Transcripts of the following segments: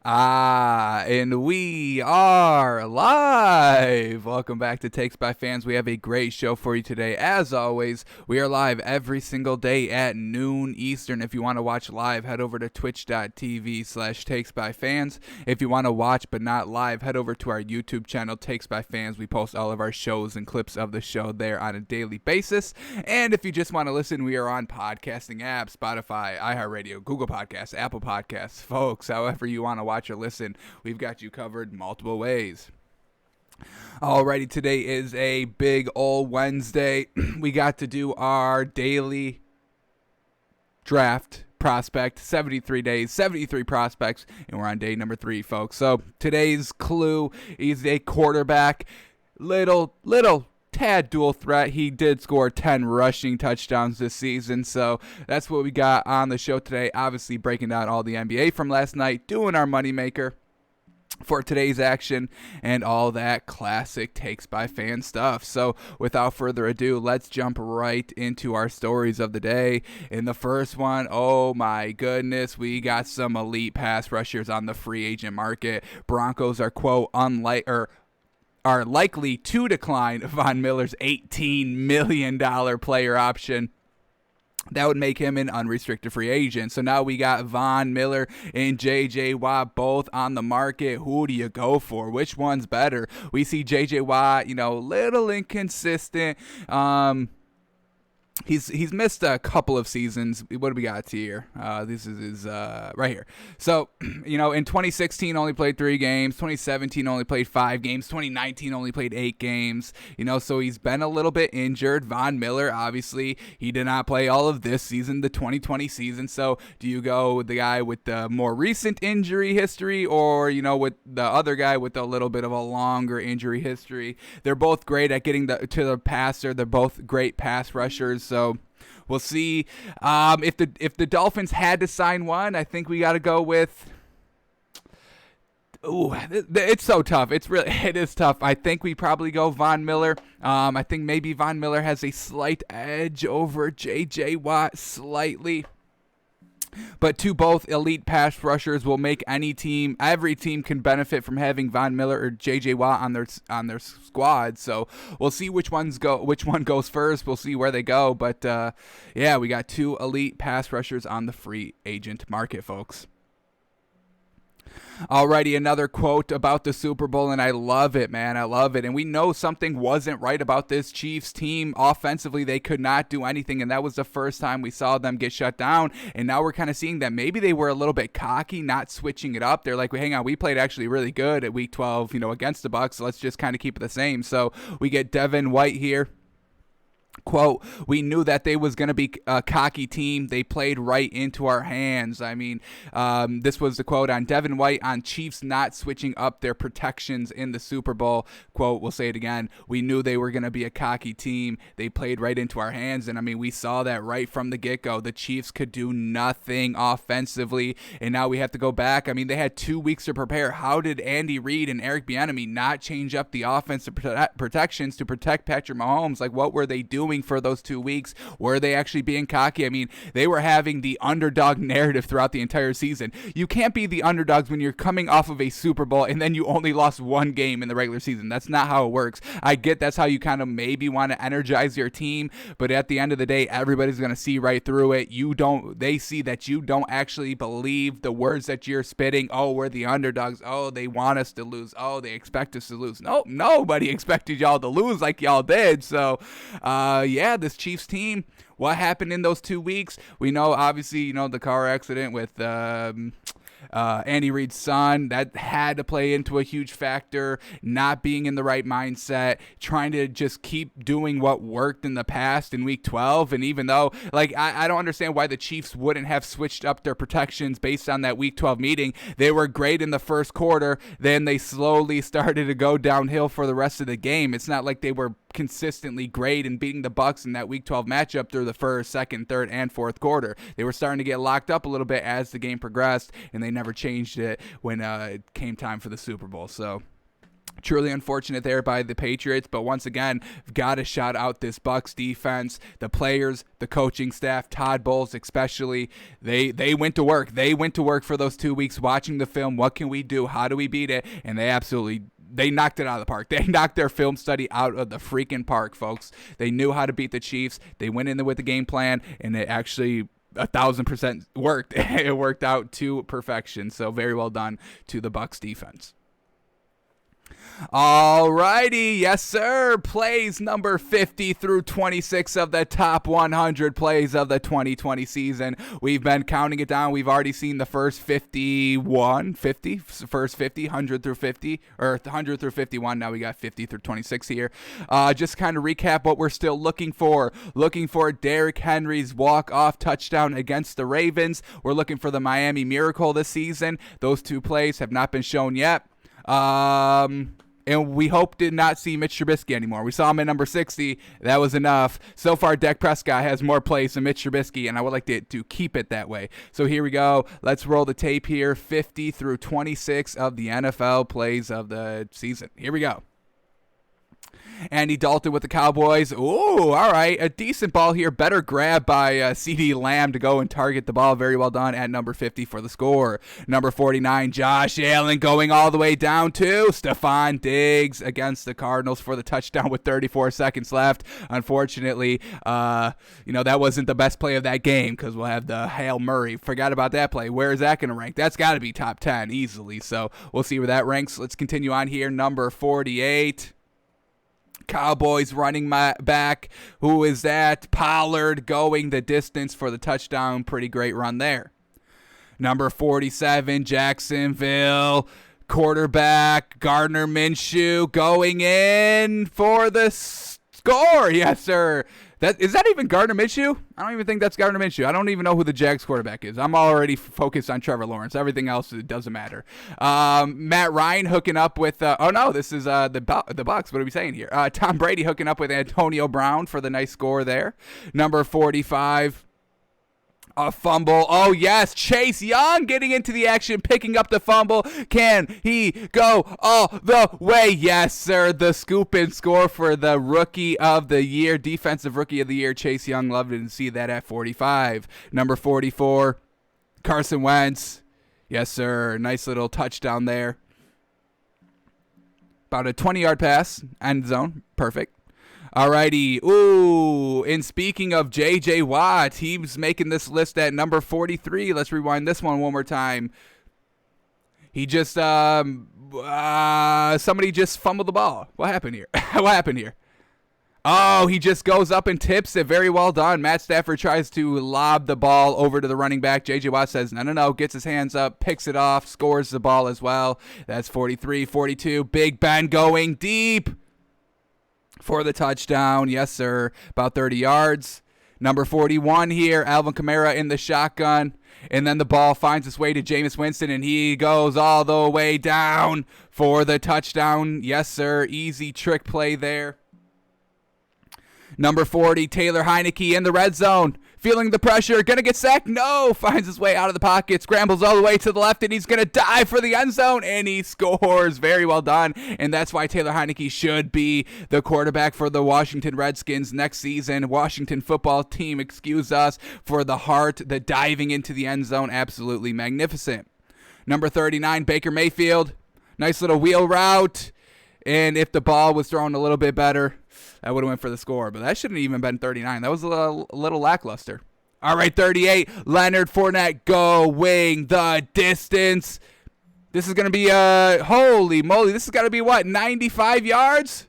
And we are live. Welcome back to Takes by Fans. We have a great show for you today. As always, we are live every single day at noon Eastern. If you want to watch live, head over to twitch.tv/takesbyfans. If you want to watch but not live, head over to our YouTube channel, Takes by Fans. We post all of our shows and clips of the show there on a daily basis. And if you just want to listen, we are on podcasting apps, Spotify, iHeartRadio, Google Podcasts, Apple Podcasts. Folks, however you want to watch or listen, we've got you covered multiple ways. Alrighty, today is a big ol' Wednesday. We got to do our daily draft prospect, 73 days, 73 prospects, and we're on day number 3, folks. So today's clue is a quarterback, little tad dual threat. He did score 10 rushing touchdowns this season, so that's what we got on the show today. Obviously breaking down all the NBA from last night, doing our moneymaker for today's action, and all that classic Takes by Fan stuff. So without further ado, let's jump right into our stories of the day. In the first one, oh my goodness, we got some elite pass rushers on the free agent market. Broncos are, quote, are likely to decline Von Miller's $18 million player option. That would make him an unrestricted free agent. So now we got Von Miller and J.J. Watt both on the market. Who do you go for? Which one's better? We see J.J. Watt, little inconsistent. He's missed a couple of seasons. What do we got here? This is right here. So, in 2016 only played 3 games. 2017 only played 5 games. 2019 only played 8 games. So he's been a little bit injured. Von Miller, obviously, he did not play all of this season, the 2020 season. So do you go with the guy with the more recent injury history, or, with the other guy with a little bit of a longer injury history? They're both great at getting to the passer. They're both great pass rushers. So we'll see. If the Dolphins had to sign one, I think we got to go with. Ooh, it's so tough. It is tough. I think we probably go Von Miller. I think maybe Von Miller has a slight edge over J.J. Watt, slightly. But both elite pass rushers will make every team can benefit from having Von Miller or J.J. Watt on their squad. So we'll see which one goes first. We'll see where they go. But yeah, we got 2 elite pass rushers on the free agent market, folks. Alrighty, another quote about the Super Bowl, and I love it, man. I love it. And we know something wasn't right about this Chiefs team. Offensively, they could not do anything, and that was the first time we saw them get shut down. And now we're kind of seeing that maybe they were a little bit cocky, not switching it up. They're like, well, hang on, we played actually really good at Week 12, against the Bucs. So let's just kind of keep it the same. So we get Devin White here. Quote, we knew that they was going to be a cocky team. They played right into our hands. I mean, this was the quote on Devin White on Chiefs not switching up their protections in the Super Bowl. Quote, we'll say it again. We knew they were going to be a cocky team. They played right into our hands. And I mean, we saw that right from the get-go. The Chiefs could do nothing offensively. And now we have to go back. I mean, they had 2 weeks to prepare. How did Andy Reid and Eric Bieniemy not change up the offensive protections to protect Patrick Mahomes? Like, what were they doing for those 2 weeks? Were they actually being cocky? I mean, they were having the underdog narrative throughout the entire season. You can't be the underdogs when you're coming off of a Super Bowl and then you only lost 1 game in the regular season. That's not how it works. I get that's how you kind of maybe want to energize your team, but at the end of the day, everybody's going to see right through it. They see that you don't actually believe the words that you're spitting. Oh, we're the underdogs. Oh, they want us to lose. Oh, they expect us to lose. No, nobody expected y'all to lose like y'all did. So, yeah, this Chiefs team, what happened in those 2 weeks? We know, obviously, the car accident with Andy Reid's son, that had to play into a huge factor. Not being in the right mindset, trying to just keep doing what worked in the past in Week 12. And even though, I don't understand why the Chiefs wouldn't have switched up their protections based on that Week 12 meeting. They were great in the first quarter. Then they slowly started to go downhill for the rest of the game. It's not like they were consistently great in beating the Bucs in that Week 12 matchup through the first, second, third, and fourth quarter. They were starting to get locked up a little bit as the game progressed, and they never changed it when it came time for the Super Bowl. So Truly unfortunate there by the Patriots, but once again, got to shout out this Bucs defense, the players, the coaching staff, Todd Bowles especially. They went to work. They went to work for those 2 weeks watching the film. What can we do? How do we beat it? And they knocked it out of the park. They knocked their film study out of the freaking park, folks. They knew how to beat the Chiefs. They went in there with the game plan, and it actually 1,000% worked. It worked out to perfection. So very well done to the Bucs defense. Alrighty, yes sir, plays number 50 through 26 of the top 100 plays of the 2020 season. We've been counting it down. We've already seen the first 100 through 50, or 100 through 51. Now we got 50 through 26 here. Just kind of recap what we're still looking for. Looking for Derrick Henry's walk-off touchdown against the Ravens. We're looking for the Miami Miracle this season. Those two plays have not been shown yet. And we hope to not see Mitch Trubisky anymore. We saw him at number 60. That was enough. So far, Dak Prescott has more plays than Mitch Trubisky, and I would like to keep it that way. So here we go. Let's roll the tape here. 50 through 26 of the NFL plays of the season. Here we go. Andy Dalton with the Cowboys. Ooh, all right. A decent ball here. Better grab by CeeDee Lamb to go and target the ball. Very well done at number 50 for the score. Number 49, Josh Allen going all the way down to Stephon Diggs against the Cardinals for the touchdown with 34 seconds left. Unfortunately, that wasn't the best play of that game because we'll have the Hail Murray. Forgot about that play. Where is that going to rank? That's got to be top 10 easily. So we'll see where that ranks. Let's continue on here. Number 48. Cowboys running back. Who is that? Pollard going the distance for the touchdown. Pretty great run there. Number 47, Jacksonville. Quarterback Gardner Minshew going in for the score. Yes, sir. Is that even Gardner Minshew? I don't even think that's Gardner Minshew. I don't even know who the Jags quarterback is. I'm already focused on Trevor Lawrence. Everything else, it doesn't matter. Matt Ryan hooking up with this is the Bucs. What are we saying here? Tom Brady hooking up with Antonio Brown for the nice score there. Number 45. A fumble. Oh, yes. Chase Young getting into the action, picking up the fumble. Can he go all the way? Yes, sir. The scoop and score for the Rookie of the Year, Defensive Rookie of the Year, Chase Young. Loved it to see that at 45. Number 44, Carson Wentz. Yes, sir. Nice little touchdown there. About a 20-yard pass, end zone. Perfect. Alrighty. Ooh, and speaking of J.J. Watt, he's making this list at number 43. Let's rewind this one more time. He just, somebody just fumbled the ball. What happened here? What happened here? Oh, he just goes up and tips it. Very well done. Matt Stafford tries to lob the ball over to the running back. J.J. Watt says, no, gets his hands up, picks it off, scores the ball as well. That's 43, 42. Big Ben going deep for the touchdown. Yes, sir. About 30 yards. Number 41 here, Alvin Kamara in the shotgun. And then the ball finds its way to Jameis Winston, and he goes all the way down for the touchdown. Yes, sir. Easy trick play there. Number 40, Taylor Heineke in the red zone. Feeling the pressure. Going to get sacked? No. Finds his way out of the pocket. Scrambles all the way to the left, and he's going to dive for the end zone, and he scores. Very well done. And that's why Taylor Heineke should be the quarterback for the Washington Redskins next season. Washington football team, excuse us, for the heart, the diving into the end zone. Absolutely magnificent. Number 39, Baker Mayfield. Nice little wheel route. And if the ball was thrown a little bit better, that would have went for the score, but that shouldn't have even been 39. That was a little lackluster. All right, 38, Leonard Fournette going the distance. This is going to be, holy moly, this is going to be what, 95 yards?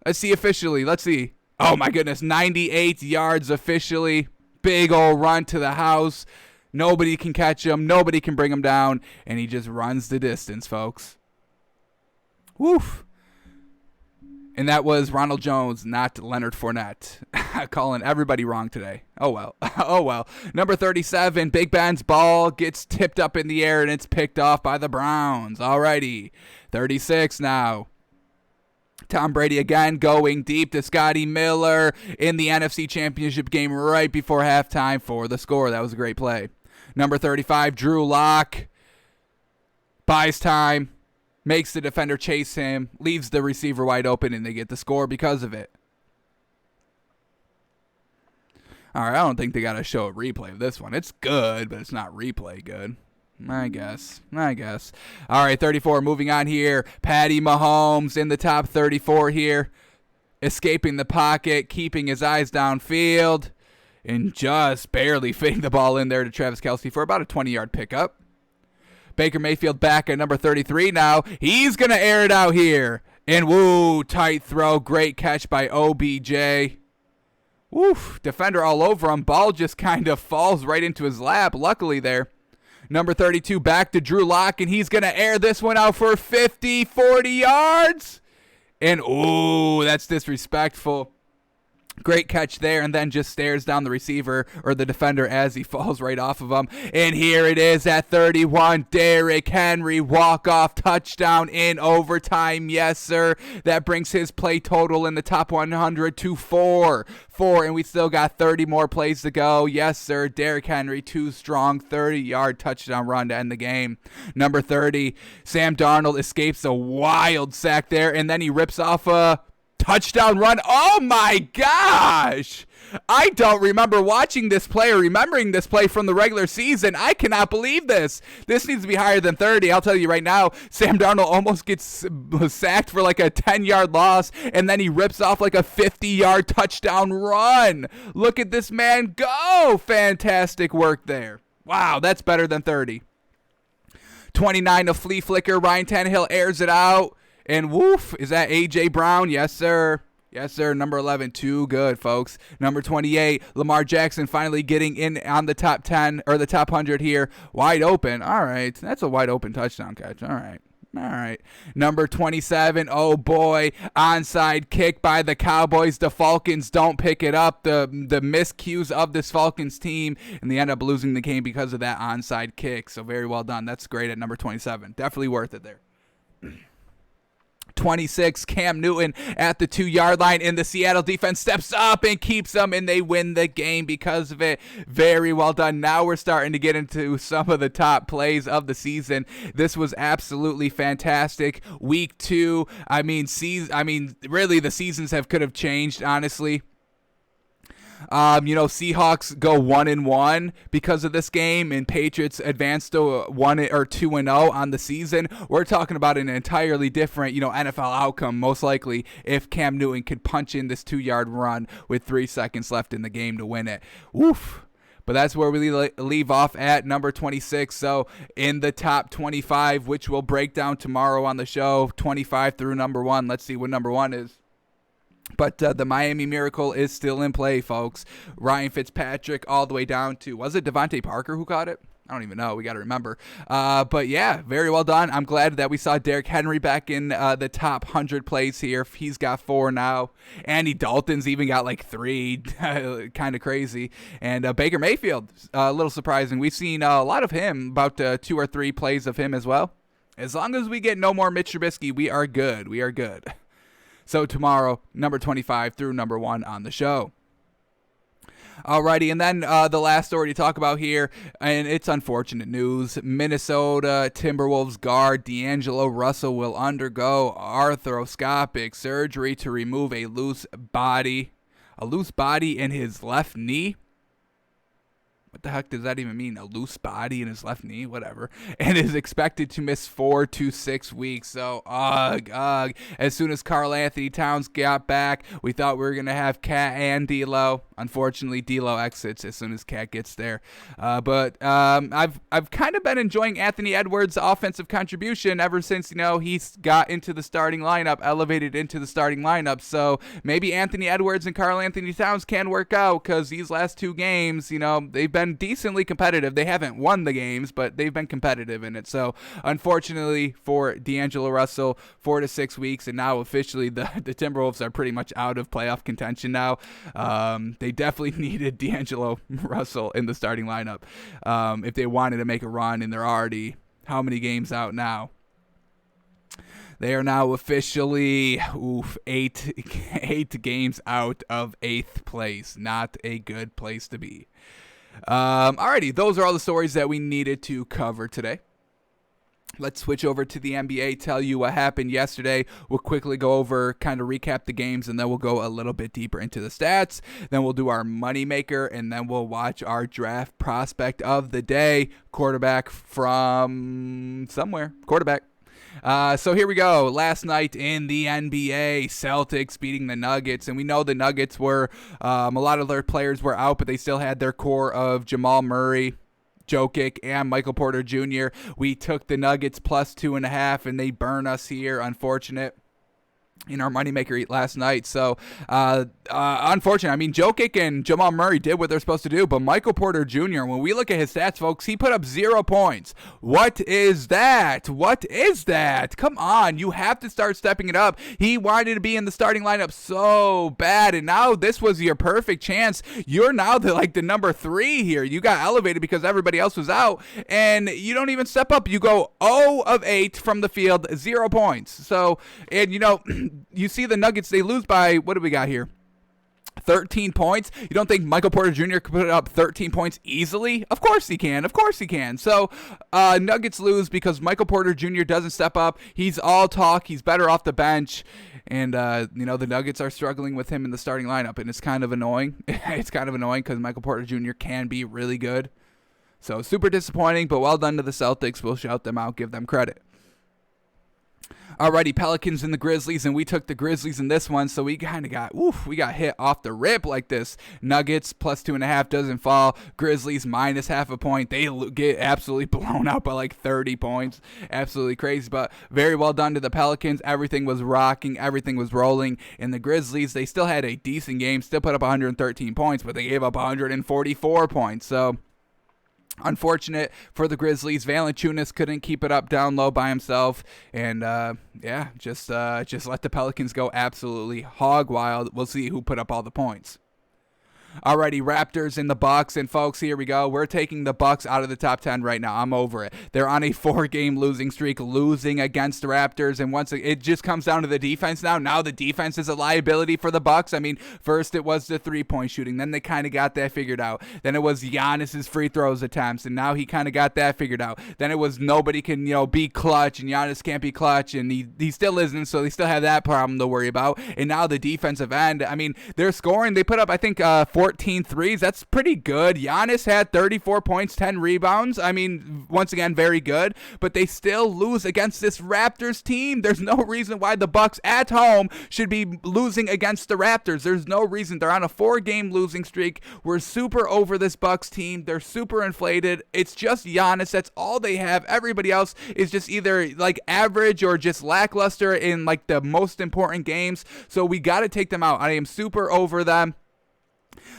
Let's see officially. Let's see. Oh, my goodness, 98 yards officially. Big old run to the house. Nobody can catch him. Nobody can bring him down, and he just runs the distance, folks. Woof. And that was Ronald Jones, not Leonard Fournette. Calling everybody wrong today. Oh, well. Oh, well. Number 37, Big Ben's ball gets tipped up in the air, and it's picked off by the Browns. Alrighty. 36 now. Tom Brady again going deep to Scotty Miller in the NFC Championship game right before halftime for the score. That was a great play. Number 35, Drew Lock. Buys time. makes the defender chase him, leaves the receiver wide open, and they get the score because of it. All right, I don't think they got to show a replay of this one. It's good, but it's not replay good. I guess. All right, 34, moving on here. Patty Mahomes in the top 34 here. Escaping the pocket, keeping his eyes downfield, and just barely fitting the ball in there to Travis Kelce for about a 20-yard pickup. Baker Mayfield back at number 33 now. He's going to air it out here. And woo, tight throw. Great catch by OBJ. Woof, defender all over him. Ball just kind of falls right into his lap. Luckily there. Number 32 back to Drew Lock, and he's going to air this one out for 50, 40 yards. And ooh, that's disrespectful. Great catch there, and then just stares down the receiver or the defender as he falls right off of him. And here it is at 31. Derrick Henry walk-off touchdown in overtime. Yes, sir. That brings his play total in the top 100 to 4. And we still got 30 more plays to go. Yes, sir. Derrick Henry, too strong. 30-yard touchdown run to end the game. Number 30, Sam Darnold escapes a wild sack there, and then he rips off a touchdown run. Oh my gosh! I don't remember watching this play or remembering this play from the regular season. I cannot believe this. This needs to be higher than 30. I'll tell you right now, Sam Darnold almost gets sacked for like a 10-yard loss, and then he rips off like a 50-yard touchdown run. Look at this man go. Fantastic work there. Wow, that's better than 30. 29, a flea flicker. Ryan Tannehill airs it out. And woof, is that A.J. Brown? Yes, sir. Yes, sir. Number 11, too good, folks. Number 28, Lamar Jackson finally getting in on the top 10 or the top 100 here. Wide open. All right. That's a wide open touchdown catch. All right. Number 27, oh boy, onside kick by the Cowboys. The Falcons don't pick it up. The miscues of this Falcons team, and they end up losing the game because of that onside kick. So very well done. That's great at number 27. Definitely worth it there. 26, Cam Newton at the 2-yard line, and the Seattle defense steps up and keeps them, and they win the game because of it. Very well done. Now we're starting to get into some of the top plays of the season. This was absolutely fantastic. Week 2, really the seasons could have changed, honestly. Seahawks go 1-1 because of this game, and Patriots advance to 1 or 2-0 on the season. We're talking about an entirely different, NFL outcome, most likely, if Cam Newton could punch in this 2-yard run with 3 seconds left in the game to win it. Oof. But that's where we leave off at number 26. So in the top 25, which we'll break down tomorrow on the show, 25 through number 1. Let's see what number 1 is. But the Miami Miracle is still in play, folks. Ryan Fitzpatrick all the way down to, was it Devontae Parker who caught it? I don't even know. We got to remember. But yeah, very well done. I'm glad that we saw Derrick Henry back in the top 100 plays here. He's got 4 now. Andy Dalton's even got like 3. Kind of crazy. And Baker Mayfield, a little surprising. We've seen a lot of him, about 2 or 3 plays of him as well. As long as we get no more Mitch Trubisky, we are good. We are good. So tomorrow, number 25 through number 1 on the show. Alrighty, and then the last story to talk about here, and it's unfortunate news. Minnesota Timberwolves guard D'Angelo Russell will undergo arthroscopic surgery to remove a loose body in his left knee. What the heck does that even mean? A loose body in his left knee? Whatever. And is expected to miss 4 to 6 weeks. So, ugh. As soon as Karl Anthony Towns got back, we thought we were going to have Cat and D'Lo. Unfortunately, D'Lo exits as soon as Cat gets there. But I've kind of been enjoying Anthony Edwards' offensive contribution ever since, he's got into the starting lineup, elevated into the starting lineup. So maybe Anthony Edwards and Karl Anthony Towns can work out, because these last 2 games, they've been decently competitive. They haven't won the games, but they've been competitive in it. So unfortunately for D'Angelo Russell, 4 to 6 weeks, and now officially the Timberwolves are pretty much out of playoff contention now. They definitely needed D'Angelo Russell in the starting lineup if they wanted to make a run, and they're already how many games out now? They are now officially 8 games out of 8th place. Not a good place to be. Alrighty, those are all the stories that we needed to cover today. Let's switch over to the NBA, tell you what happened yesterday. We'll quickly go over, kind of recap the games, and then we'll go a little bit deeper into the stats. Then we'll do our moneymaker, and then we'll watch our draft prospect of the day, quarterback from somewhere. Quarterback. So here we go. Last night in the NBA, Celtics beating the Nuggets, and we know the Nuggets were, a lot of their players were out, but they still had their core of Jamal Murray, Jokic, and Michael Porter Jr. We took the Nuggets plus 2.5, and they burn us here. Unfortunate. In our moneymaker last night. So, unfortunate. I mean, Jokic and Jamal Murray did what they're supposed to do, but Michael Porter Jr., when we look at his stats, folks, he put up 0 points. What is that? What is that? Come on. You have to start stepping it up. He wanted to be in the starting lineup so bad, and now this was your perfect chance. You're now the number 3 here. You got elevated because everybody else was out, and you don't even step up. You go 0 of 8 from the field, 0 points. So, and you see the Nuggets, they lose by, what do we got here? 13 points. You don't think Michael Porter Jr. could put up 13 points easily? Of course he can. Of course he can. So, Nuggets lose because Michael Porter Jr. doesn't step up. He's all talk. He's better off the bench. And, the Nuggets are struggling with him in the starting lineup, and it's kind of annoying. It's kind of annoying because Michael Porter Jr. can be really good. So, super disappointing, but well done to the Celtics. We'll shout them out, give them credit. Alrighty, Pelicans and the Grizzlies, and we took the Grizzlies in this one, so we kind of we got hit off the rip like this. Nuggets plus 2.5 doesn't fall. Grizzlies minus half a point. They get absolutely blown out by like 30 points. Absolutely crazy, but very well done to the Pelicans. Everything was rocking. Everything was rolling. And the Grizzlies, they still had a decent game, still put up 113 points, but they gave up 144 points. So, unfortunate for the Grizzlies. Valanciunas couldn't keep it up down low by himself, and just let the Pelicans go absolutely hog wild. We'll see who put up all the points. Alrighty, Raptors and the Bucks, and folks, here we go. We're taking the Bucks out of the top 10 right now. I'm over it. They're on a 4-game losing streak, losing against the Raptors, and once it just comes down to the defense now. Now the defense is a liability for the Bucks. I mean, first it was the 3-point shooting, then they kind of got that figured out. Then it was Giannis's free throws attempts, and now he kind of got that figured out. Then it was nobody can be clutch, and Giannis can't be clutch, and he still isn't, so they still have that problem to worry about. And now the defensive end, I mean, they're scoring. They put up, I think, 14 threes. That's pretty good. Giannis had 34 points, 10 rebounds. I mean, once again, very good. But they still lose against this Raptors team. There's no reason why the Bucks at home should be losing against the Raptors. There's no reason. They're on a 4-game losing streak. We're super over this Bucks team. They're super inflated. It's just Giannis. That's all they have. Everybody else is just either like average or just lackluster in like the most important games. So we got to take them out. I am super over them.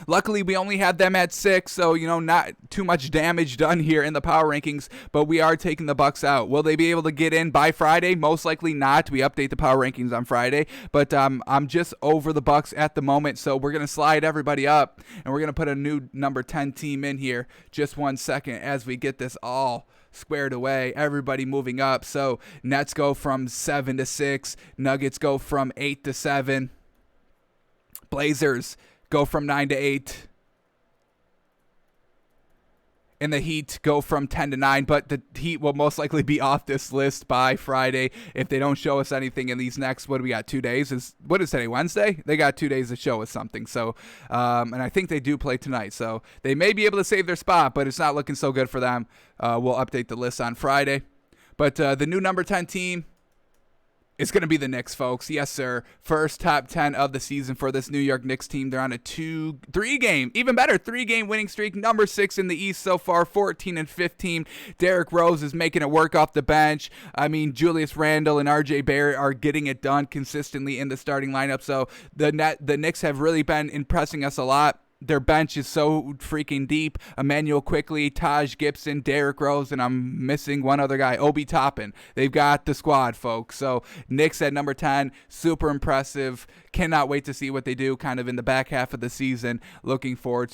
Luckily, we only had them at 6, so, not too much damage done here in the power rankings, but we are taking the Bucks out. Will they be able to get in by Friday? Most likely not. We update the power rankings on Friday, but I'm just over the Bucks at the moment, so we're going to slide everybody up, and we're going to put a new number 10 team in here. Just 1 second as we get this all squared away. Everybody moving up, so Nets go from 7 to 6. Nuggets go from 8 to 7. Blazers go from 9 to 8. And the Heat go from 10 to 9, but the Heat will most likely be off this list by Friday if they don't show us anything in these next, what do we got, 2 days? What is today, Wednesday? They got 2 days to show us something. So, and I think they do play tonight. So they may be able to save their spot, but it's not looking so good for them. We'll update the list on Friday. But the new number 10 team, it's going to be the Knicks, folks. Yes, sir. First top 10 of the season for this New York Knicks team. They're on a 3-game, even better, 3-game winning streak. Number 6 in the East so far, 14-15. Derrick Rose is making it work off the bench. I mean, Julius Randle and RJ Barrett are getting it done consistently in the starting lineup. So the Knicks have really been impressing us a lot. Their bench is so freaking deep. Emmanuel Quickley, Taj Gibson, Derrick Rose, and I'm missing one other guy, Obi Toppin. They've got the squad, folks. So Knicks at number 10, super impressive. Cannot wait to see what they do kind of in the back half of the season. Looking forward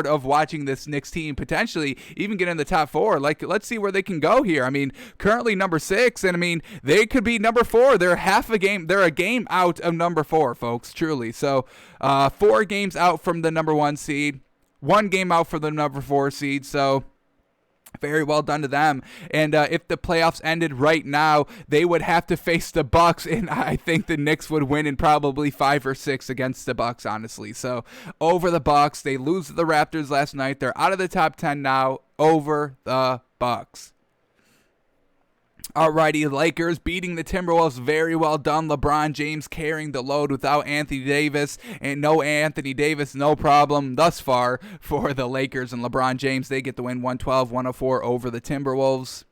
of watching this Knicks team potentially even get in the top 4. Like, let's see where they can go here. I mean, currently number 6, and I mean, they could be number 4. They're a game out of number 4, folks, truly. So 4 games out from the number 1 seed, 1 game out for the number 4 seed. So Very well done to them. And if the playoffs ended right now, they would have to face the Bucks, and I think the Knicks would win in probably 5 or 6 against the Bucks, honestly. So over the Bucks, they lose to the Raptors last night. They're out of the top 10 now. Over the Bucks. Alrighty, Lakers beating the Timberwolves. Very well done. LeBron James carrying the load without Anthony Davis. And no Anthony Davis, no problem thus far for the Lakers and LeBron James. They get the win 112-104 over the Timberwolves.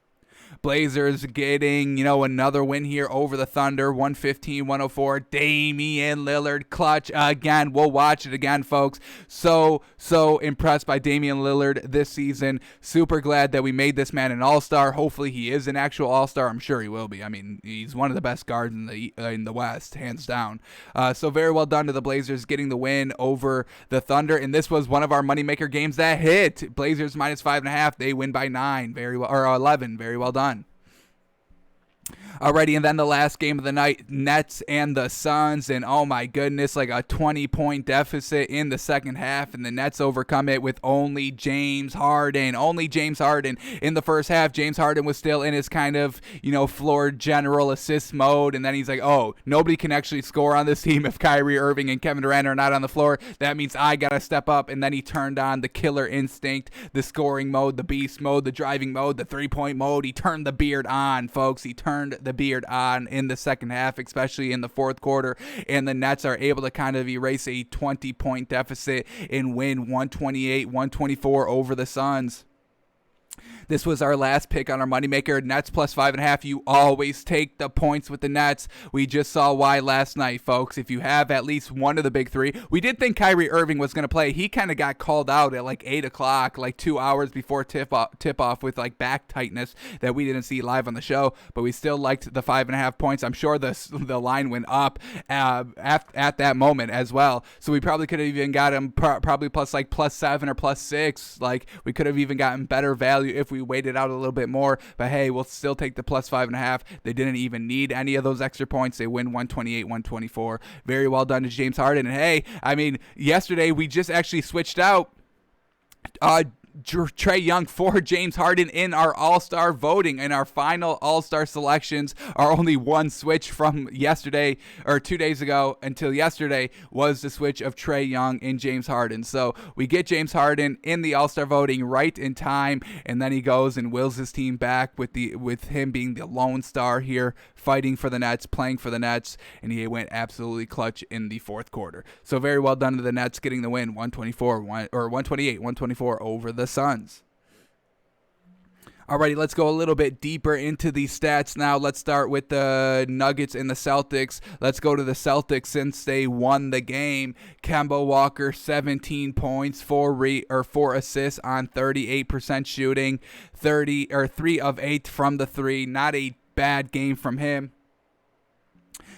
Blazers getting, another win here over the Thunder, 115-104. Damian Lillard clutch again. We'll watch it again, folks. So impressed by Damian Lillard this season. Super glad that we made this man an all-star. Hopefully he is an actual all-star. I'm sure he will be. I mean, he's one of the best guards in the West, hands down. So very well done to the Blazers getting the win over the Thunder. And this was one of our moneymaker games that hit. Blazers minus 5.5. They win by 9. Or 11. Very well done. Alrighty, and then the last game of the night, Nets and the Suns, and oh my goodness, like a 20-point deficit in the second half, and the Nets overcome it with only James Harden. Only James Harden. In the first half, James Harden was still in his kind of, floor general assist mode, and then he's like, oh, nobody can actually score on this team if Kyrie Irving and Kevin Durant are not on the floor. That means I gotta step up, and then he turned on the killer instinct, the scoring mode, the beast mode, the driving mode, the three-point mode. He turned the beard on, folks. He turned the beard on in the second half, especially in the fourth quarter, and the Nets are able to kind of erase a 20-point deficit and win 128-124 over the Suns. This was our last pick on our moneymaker. Nets plus 5.5. You always take the points with the Nets. We just saw why last night, folks. If you have at least one of the big three, we did think Kyrie Irving was going to play. He kind of got called out at like 8 o'clock, like 2 hours before tip-off with like back tightness that we didn't see live on the show, but we still liked the 5.5 points. I'm sure the line went up at that moment as well. So we probably could have even got him probably plus 7 or plus 6. Like we could have even gotten better value if we waited out a little bit more, but hey, we'll still take the plus 5.5. They didn't even need any of those extra points. They win 128-124. Very well done to James Harden. And hey, I mean, yesterday we just actually switched out Trae Young for James Harden in our all-star voting, and our final all-star selections are only one switch from yesterday or 2 days ago until yesterday was the switch of Trae Young and James Harden. So we get James Harden in the all-star voting right in time, and then he goes and wills his team back with him being the lone star here, fighting for the Nets, playing for the Nets, and he went absolutely clutch in the fourth quarter. So very well done to the Nets getting the win, 128-124 over the Suns. Alrighty, let's go a little bit deeper into these stats now. Let's start with the Nuggets and the Celtics. Let's go to the Celtics since they won the game. Kemba Walker, 17 points, 4 assists on 38% shooting, 3 of 8 from the 3. Not a bad game from him.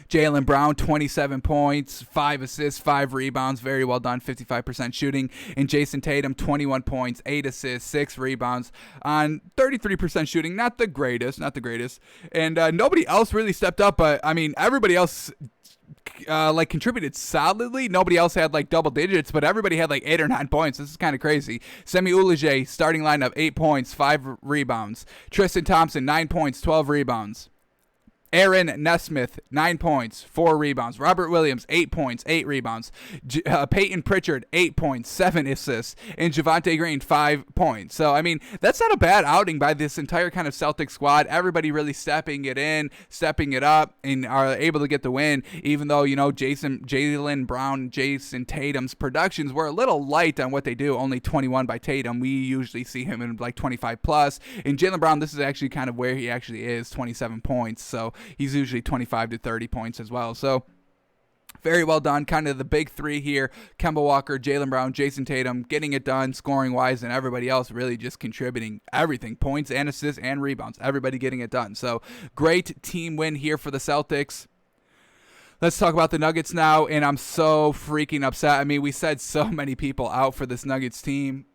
Jaylen Brown, 27 points, 5 assists, 5 rebounds. Very well done, 55% shooting. And Jason Tatum, 21 points, 8 assists, 6 rebounds on 33% shooting. Not the greatest. And nobody else really stepped up, but, I mean, everybody else contributed solidly. Nobody else had double digits, but everybody had 8 or 9 points. This is kind of crazy. Semi Oulajé, starting lineup, 8 points, 5 rebounds. Tristan Thompson, 9 points, 12 rebounds. Aaron Nesmith, 9 points, 4 rebounds. Robert Williams, 8 points, 8 rebounds. Peyton Pritchard, 8 points, 7 assists. And Javonte Green, 5 points. So, I mean, that's not a bad outing by this entire kind of Celtics squad. Everybody really stepping it up, and are able to get the win, even though, Jaylen Brown, Jason Tatum's productions were a little light on what they do. Only 21 by Tatum. We usually see him in 25 plus. And Jaylen Brown, this is actually kind of where he actually is, 27 points. So, he's usually 25 to 30 points as well. So very well done. Kind of the big three here. Kemba Walker, Jaylen Brown, Jason Tatum getting it done scoring-wise, and everybody else really just contributing everything. Points and assists and rebounds. Everybody getting it done. So great team win here for the Celtics. Let's talk about the Nuggets now, and I'm so freaking upset. I mean, we said so many people out for this Nuggets team.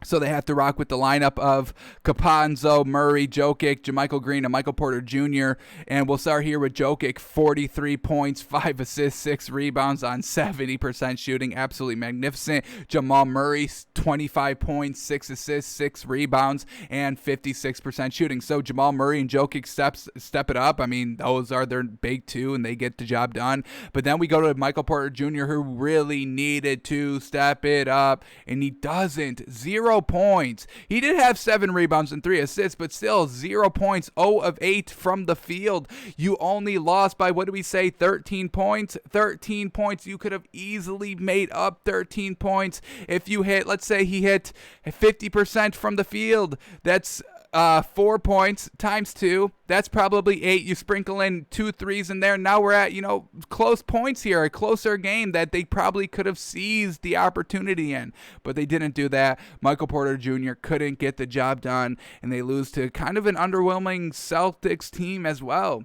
So they have to rock with the lineup of Caponzo, Murray, Jokic, JaMychal Green, and Michael Porter Jr. And we'll start here with Jokic, 43 points, 5 assists, 6 rebounds on 70% shooting. Absolutely magnificent. Jamal Murray, 25 points, 6 assists, 6 rebounds, and 56% shooting. So Jamal Murray and Jokic step it up. I mean, those are their big two, and they get the job done. But then we go to Michael Porter Jr., who really needed to step it up, and he doesn't. 0 points. He did have 7 rebounds and 3 assists, but still 0 points, 0 of 8 from the field. You only lost by, what do we say, 13 points? 13 points. You could have easily made up 13 points if you hit, let's say he hit 50% from the field. That's 4 points times 2. That's probably 8. You sprinkle in 2 threes in there. Now we're at, close points here, a closer game that they probably could have seized the opportunity in, but they didn't do that. Michael Porter Jr. couldn't get the job done, and they lose to kind of an underwhelming Celtics team as well.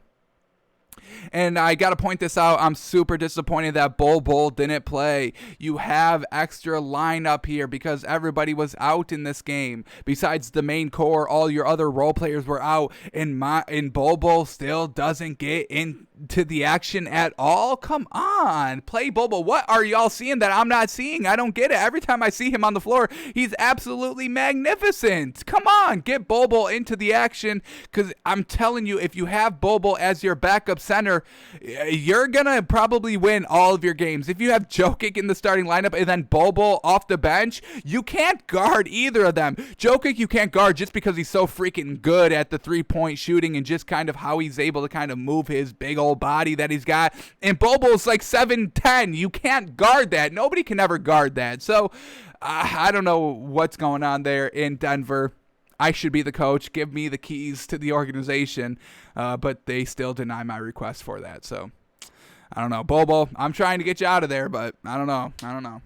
And I got to point this out. I'm super disappointed that Bol didn't play. You have extra lineup here because everybody was out in this game. Besides the main core, all your other role players were out. And Bol still doesn't get into the action at all. Come on. Play Bol. What are y'all seeing that I'm not seeing? I don't get it. Every time I see him on the floor, he's absolutely magnificent. Come on. Get Bol into the action, because I'm telling you, if you have Bol as your backup center, you're gonna probably win all of your games. If you have Jokic in the starting lineup and then Bol off the bench, you can't guard either of them. Jokic you can't guard just because he's so freaking good at the 3-point shooting and just kind of how he's able to kind of move his big old body that he's got. And Bol's like 7'10". You can't guard that. Nobody can ever guard that. So I don't know what's going on there in Denver. I should be the coach. Give me the keys to the organization. But they still deny my request for that. So, I don't know. Bol, I'm trying to get you out of there, but I don't know.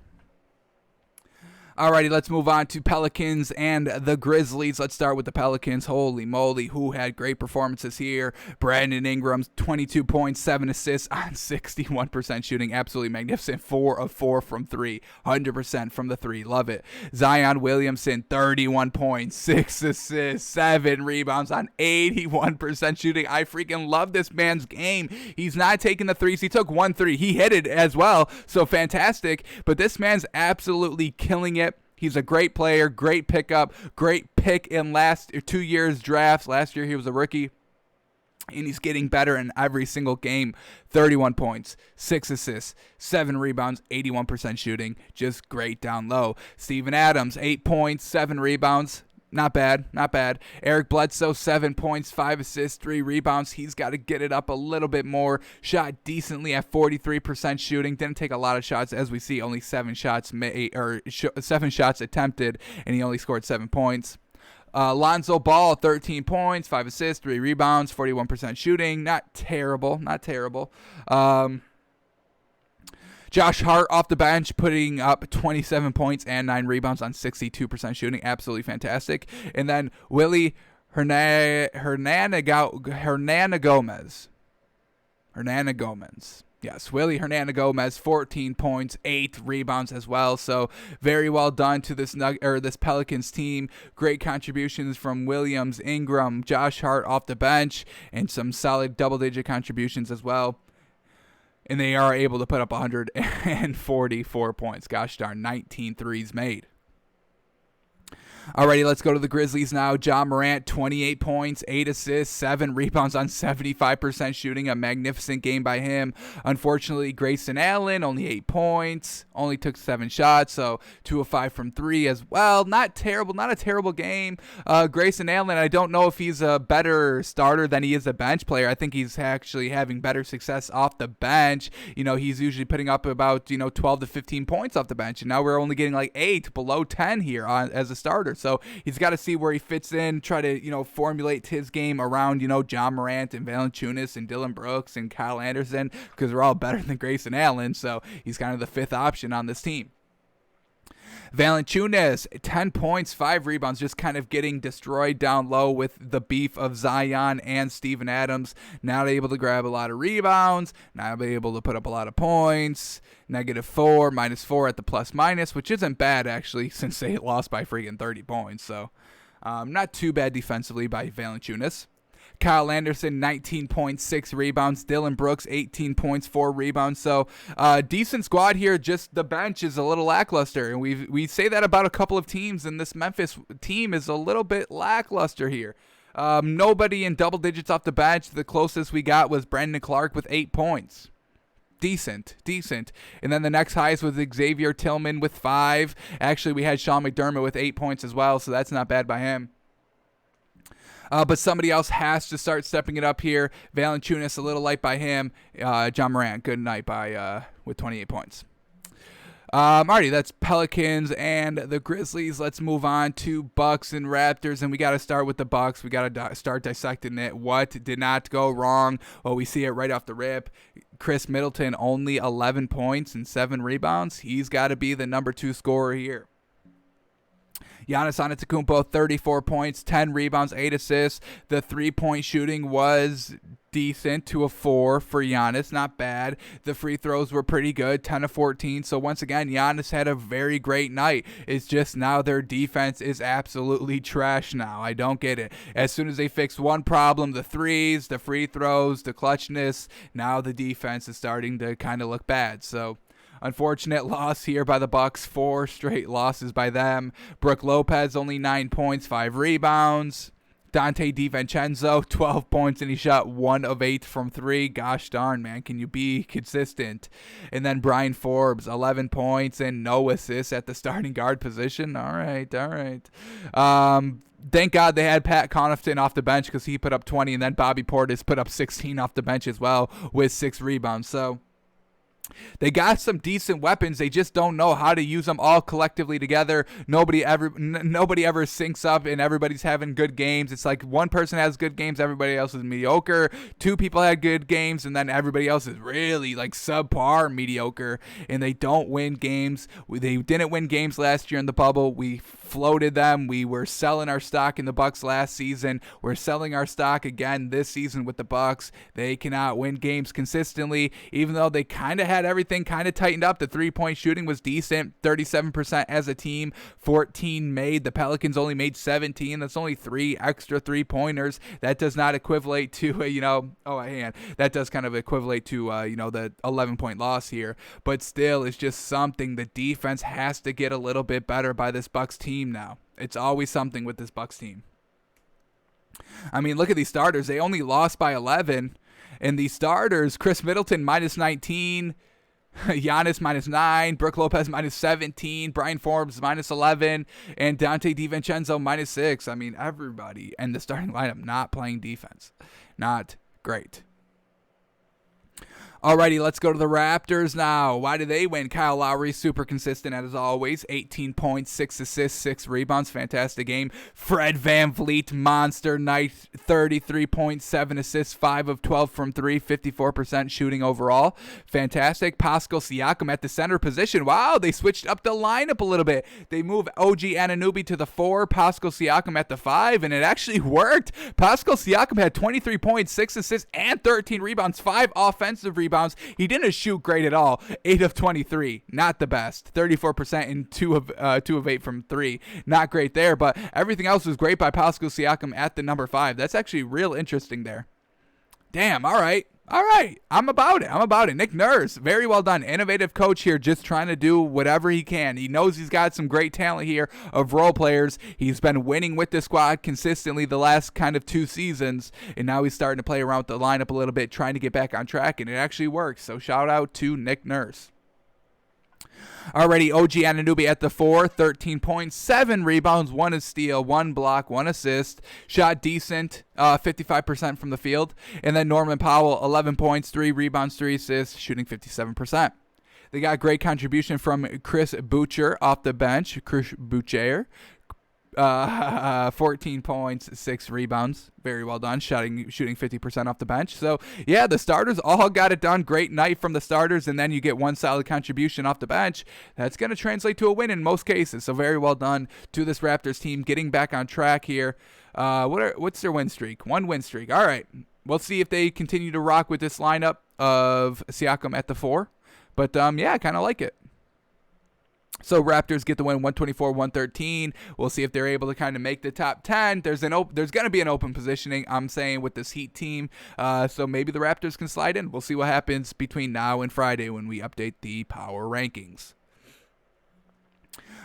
Alrighty, let's move on to Pelicans and the Grizzlies. Let's start with the Pelicans. Holy moly, who had great performances here. Brandon Ingram, 22 points, 7 assists on 61% shooting. Absolutely magnificent. 4 of 4 from 3. 100% from the 3. Love it. Zion Williamson, 31 points, 6 assists, 7 rebounds on 81% shooting. I freaking love this man's game. He's not taking the threes. He took 1 3. He hit it as well, so fantastic. But this man's absolutely killing it. He's a great player, great pickup, great pick in last 2 years' drafts. Last year he was a rookie, and he's getting better in every single game. 31 points, 6 assists, 7 rebounds, 81% shooting. Just great down low. Steven Adams, 8 points, 7 rebounds. Not bad. Eric Bledsoe, 7 points, 5 assists, 3 rebounds. He's got to get it up a little bit more. Shot decently at 43% shooting. Didn't take a lot of shots, as we see. Only 7 shots attempted, and he only scored 7 points. Lonzo Ball, 13 points, 5 assists, 3 rebounds, 41% shooting. Not terrible. Josh Hart off the bench, putting up 27 points and 9 rebounds on 62% shooting. Absolutely fantastic. And then Willie Hernangomez. Yes, Willie Hernangomez, 14 points, 8 rebounds as well. So very well done to this Pelicans team. Great contributions from Williams, Ingram, Josh Hart off the bench, and some solid double-digit contributions as well. And they are able to put up 144 points. Gosh darn, 19 threes made. Alrighty, let's go to the Grizzlies now. Ja Morant, 28 points, 8 assists, 7 rebounds on 75% shooting. A magnificent game by him. Unfortunately, Grayson Allen, only 8 points, only took 7 shots, so 2 of 5 from 3 as well. Not terrible, not a terrible game. Grayson Allen, I don't know if he's a better starter than he is a bench player. I think he's actually having better success off the bench. He's usually putting up about, 12 to 15 points off the bench, and now we're only getting like 8, below 10 here as a starter. So he's got to see where he fits in, try to, formulate his game around, Ja Morant and Valanciunas and Dylan Brooks and Kyle Anderson, because they're all better than Grayson Allen. So he's kind of the 5th option on this team. Valanciunas, 10 points, 5 rebounds, just kind of getting destroyed down low with the beef of Zion and Steven Adams. Not able to grab a lot of rebounds, not able to put up a lot of points. -4, -4 at the plus-minus, which isn't bad, actually, since they lost by freaking 30 points. So not too bad defensively by Valanciunas. Kyle Anderson, 19 points, 6 rebounds. Dylan Brooks, 18 points, 4 rebounds. So decent squad here. Just the bench is a little lackluster. And we say that about a couple of teams, and this Memphis team is a little bit lackluster here. Nobody in double digits off the bench. The closest we got was Brandon Clark with 8 points. Decent. And then the next highest was Xavier Tillman with 5. Actually, we had Sean McDermott with 8 points as well, so that's not bad by him. But somebody else has to start stepping it up here. Valanciunas, a little light by him. John Morant, good night with 28 points. Alrighty, that's Pelicans and the Grizzlies. Let's move on to Bucks and Raptors, and we got to start with the Bucks. We got to start dissecting it. What did not go wrong? Well, we see it right off the rip. Chris Middleton, only 11 points and 7 rebounds. He's got to be the number 2 scorer here. Giannis Antetokounmpo, 34 points, 10 rebounds, 8 assists. The three-point shooting was decent to a 4 for Giannis, not bad. The free throws were pretty good, 10 of 14. So once again, Giannis had a very great night. It's just now their defense is absolutely trash now. I don't get it. As soon as they fix one problem, the threes, the free throws, the clutchness, now the defense is starting to kind of look bad. So unfortunate loss here by the Bucks. 4 straight losses by them. Brook Lopez, only 9 points, 5 rebounds. Dante DiVincenzo, 12 points, and he shot 1 of 8 from 3. Gosh darn, man, can you be consistent? And then Brian Forbes, 11 points and no assists at the starting guard position. All right. Thank God they had Pat Connaughton off the bench because he put up 20, and then Bobby Portis put up 16 off the bench as well with 6 rebounds. So they got some decent weapons. They just don't know how to use them all collectively together. Nobody ever syncs up, and everybody's having good games. It's like one person has good games, everybody else is mediocre. 2 people had good games, and then everybody else is really like subpar mediocre, and they don't win games. They didn't win games last year in the bubble. We floated them. We were selling our stock in the Bucks last season. We're selling our stock again this season with the Bucks. They cannot win games consistently, even though they kind of had everything kind of tightened up. The three-point shooting was decent, 37% as a team, 14 made. The Pelicans only made 17. That's only 3 extra three-pointers. That does not equivalent to, that does kind of equivalent to, the 11-point loss here. But still, it's just something. The defense has to get a little bit better by this Bucks team now. It's always something with this Bucks team. I mean, look at these starters. They only lost by 11. And these starters, Chris Middleton, -19. Giannis, -9. Brook Lopez, -17. Brian Forbes, -11. And Dante DiVincenzo, -6. I mean, everybody in the starting lineup not playing defense. Not great. Alrighty, let's go to the Raptors now. Why did they win? Kyle Lowry, super consistent as always. 18 points, 6 assists, 6 rebounds. Fantastic game. Fred VanVleet, monster night. 33 points, 7 assists, 5 of 12 from 3, 54% shooting overall. Fantastic. Pascal Siakam at the center position. Wow, they switched up the lineup a little bit. They moved OG Anunoby to the 4, Pascal Siakam at the 5, and it actually worked. Pascal Siakam had 23 points, 6 assists, and 13 rebounds, 5 offensive rebounds. He didn't shoot great at all. 8 of 23, not the best. 34% and 2 of 8 from 3, not great there. But everything else was great by Pascal Siakam at the number 5. That's actually real interesting there. Damn. All right. I'm about it. Nick Nurse, very well done. Innovative coach here, just trying to do whatever he can. He knows he's got some great talent here of role players. He's been winning with the squad consistently the last kind of 2 seasons, and now he's starting to play around with the lineup a little bit, trying to get back on track, and it actually works. So shout out to Nick Nurse. Already, OG Anunoby at the 4, 13 points, 7 rebounds, 1 steal, 1 block, 1 assist. Shot decent, 55% from the field. And then Norman Powell, 11 points, 3 rebounds, 3 assists, shooting 57%. They got great contribution from Chris Boucher off the bench. Chris Boucher. 14 points, 6 rebounds. Very well done, shooting 50% off the bench. So, yeah, the starters all got it done. Great night from the starters, and then you get one solid contribution off the bench. That's going to translate to a win in most cases. So, very well done to this Raptors team getting back on track here. What's their win streak? 1 win streak. All right. We'll see if they continue to rock with this lineup of Siakam at the 4. But, yeah, I kind of like it. So Raptors get the win 124-113. We'll see if they're able to kind of make the top 10. There's going to be an open positioning, I'm saying, with this Heat team. So maybe the Raptors can slide in. We'll see what happens between now and Friday when we update the power rankings.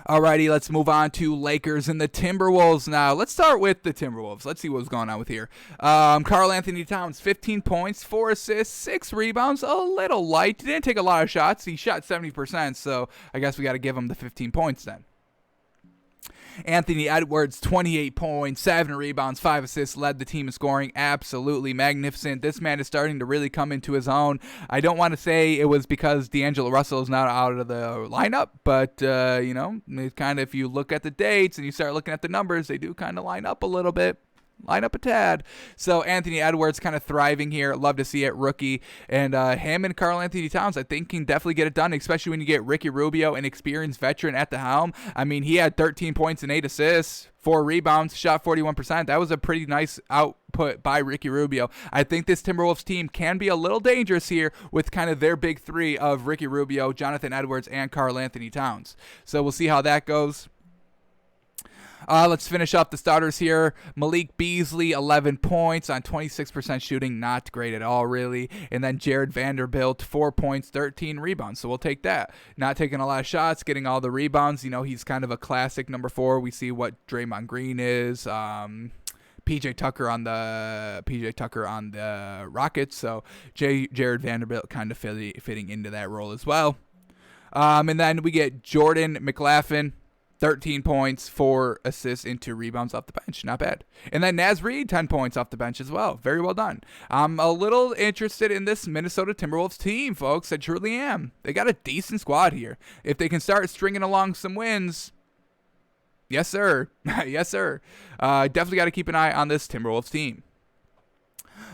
Alrighty, let's move on to Lakers and the Timberwolves now. Let's start with the Timberwolves. Let's see what's going on with here. Karl Anthony Towns, 15 points, 4 assists, 6 rebounds. A little light. He didn't take a lot of shots. He shot 70%, so I guess we got to give him the 15 points then. Anthony Edwards, 28 points, 7 rebounds, 5 assists, led the team in scoring. Absolutely magnificent. This man is starting to really come into his own. I don't want to say it was because D'Angelo Russell is not out of the lineup, but, it kind of, if you look at the dates and you start looking at the numbers, they do kind of line up a little bit. Line up a tad. So Anthony Edwards kind of thriving here. Love to see it, rookie. And him and Karl Anthony Towns, I think, can definitely get it done, especially when you get Ricky Rubio, an experienced veteran at the helm. I mean, he had 13 points and 8 assists, 4 rebounds, shot 41%. That was a pretty nice output by Ricky Rubio. I think this Timberwolves team can be a little dangerous here with kind of their big 3 of Ricky Rubio, Jonathan Edwards, and Karl Anthony Towns. So we'll see how that goes. Let's finish up the starters here. Malik Beasley, 11 points on 26% shooting. Not great at all, really. And then Jared Vanderbilt, 4 points, 13 rebounds. So we'll take that. Not taking a lot of shots, getting all the rebounds. He's kind of a classic number 4. We see what Draymond Green is. PJ Tucker on the Rockets. So Jared Vanderbilt kind of fitting into that role as well. And then we get Jordan McLaughlin. 13 points, 4 assists, and 2 rebounds off the bench. Not bad. And then Naz Reid, 10 points off the bench as well. Very well done. I'm a little interested in this Minnesota Timberwolves team, folks. I truly am. They got a decent squad here. If they can start stringing along some wins, yes, sir. Yes, sir. Definitely got to keep an eye on this Timberwolves team.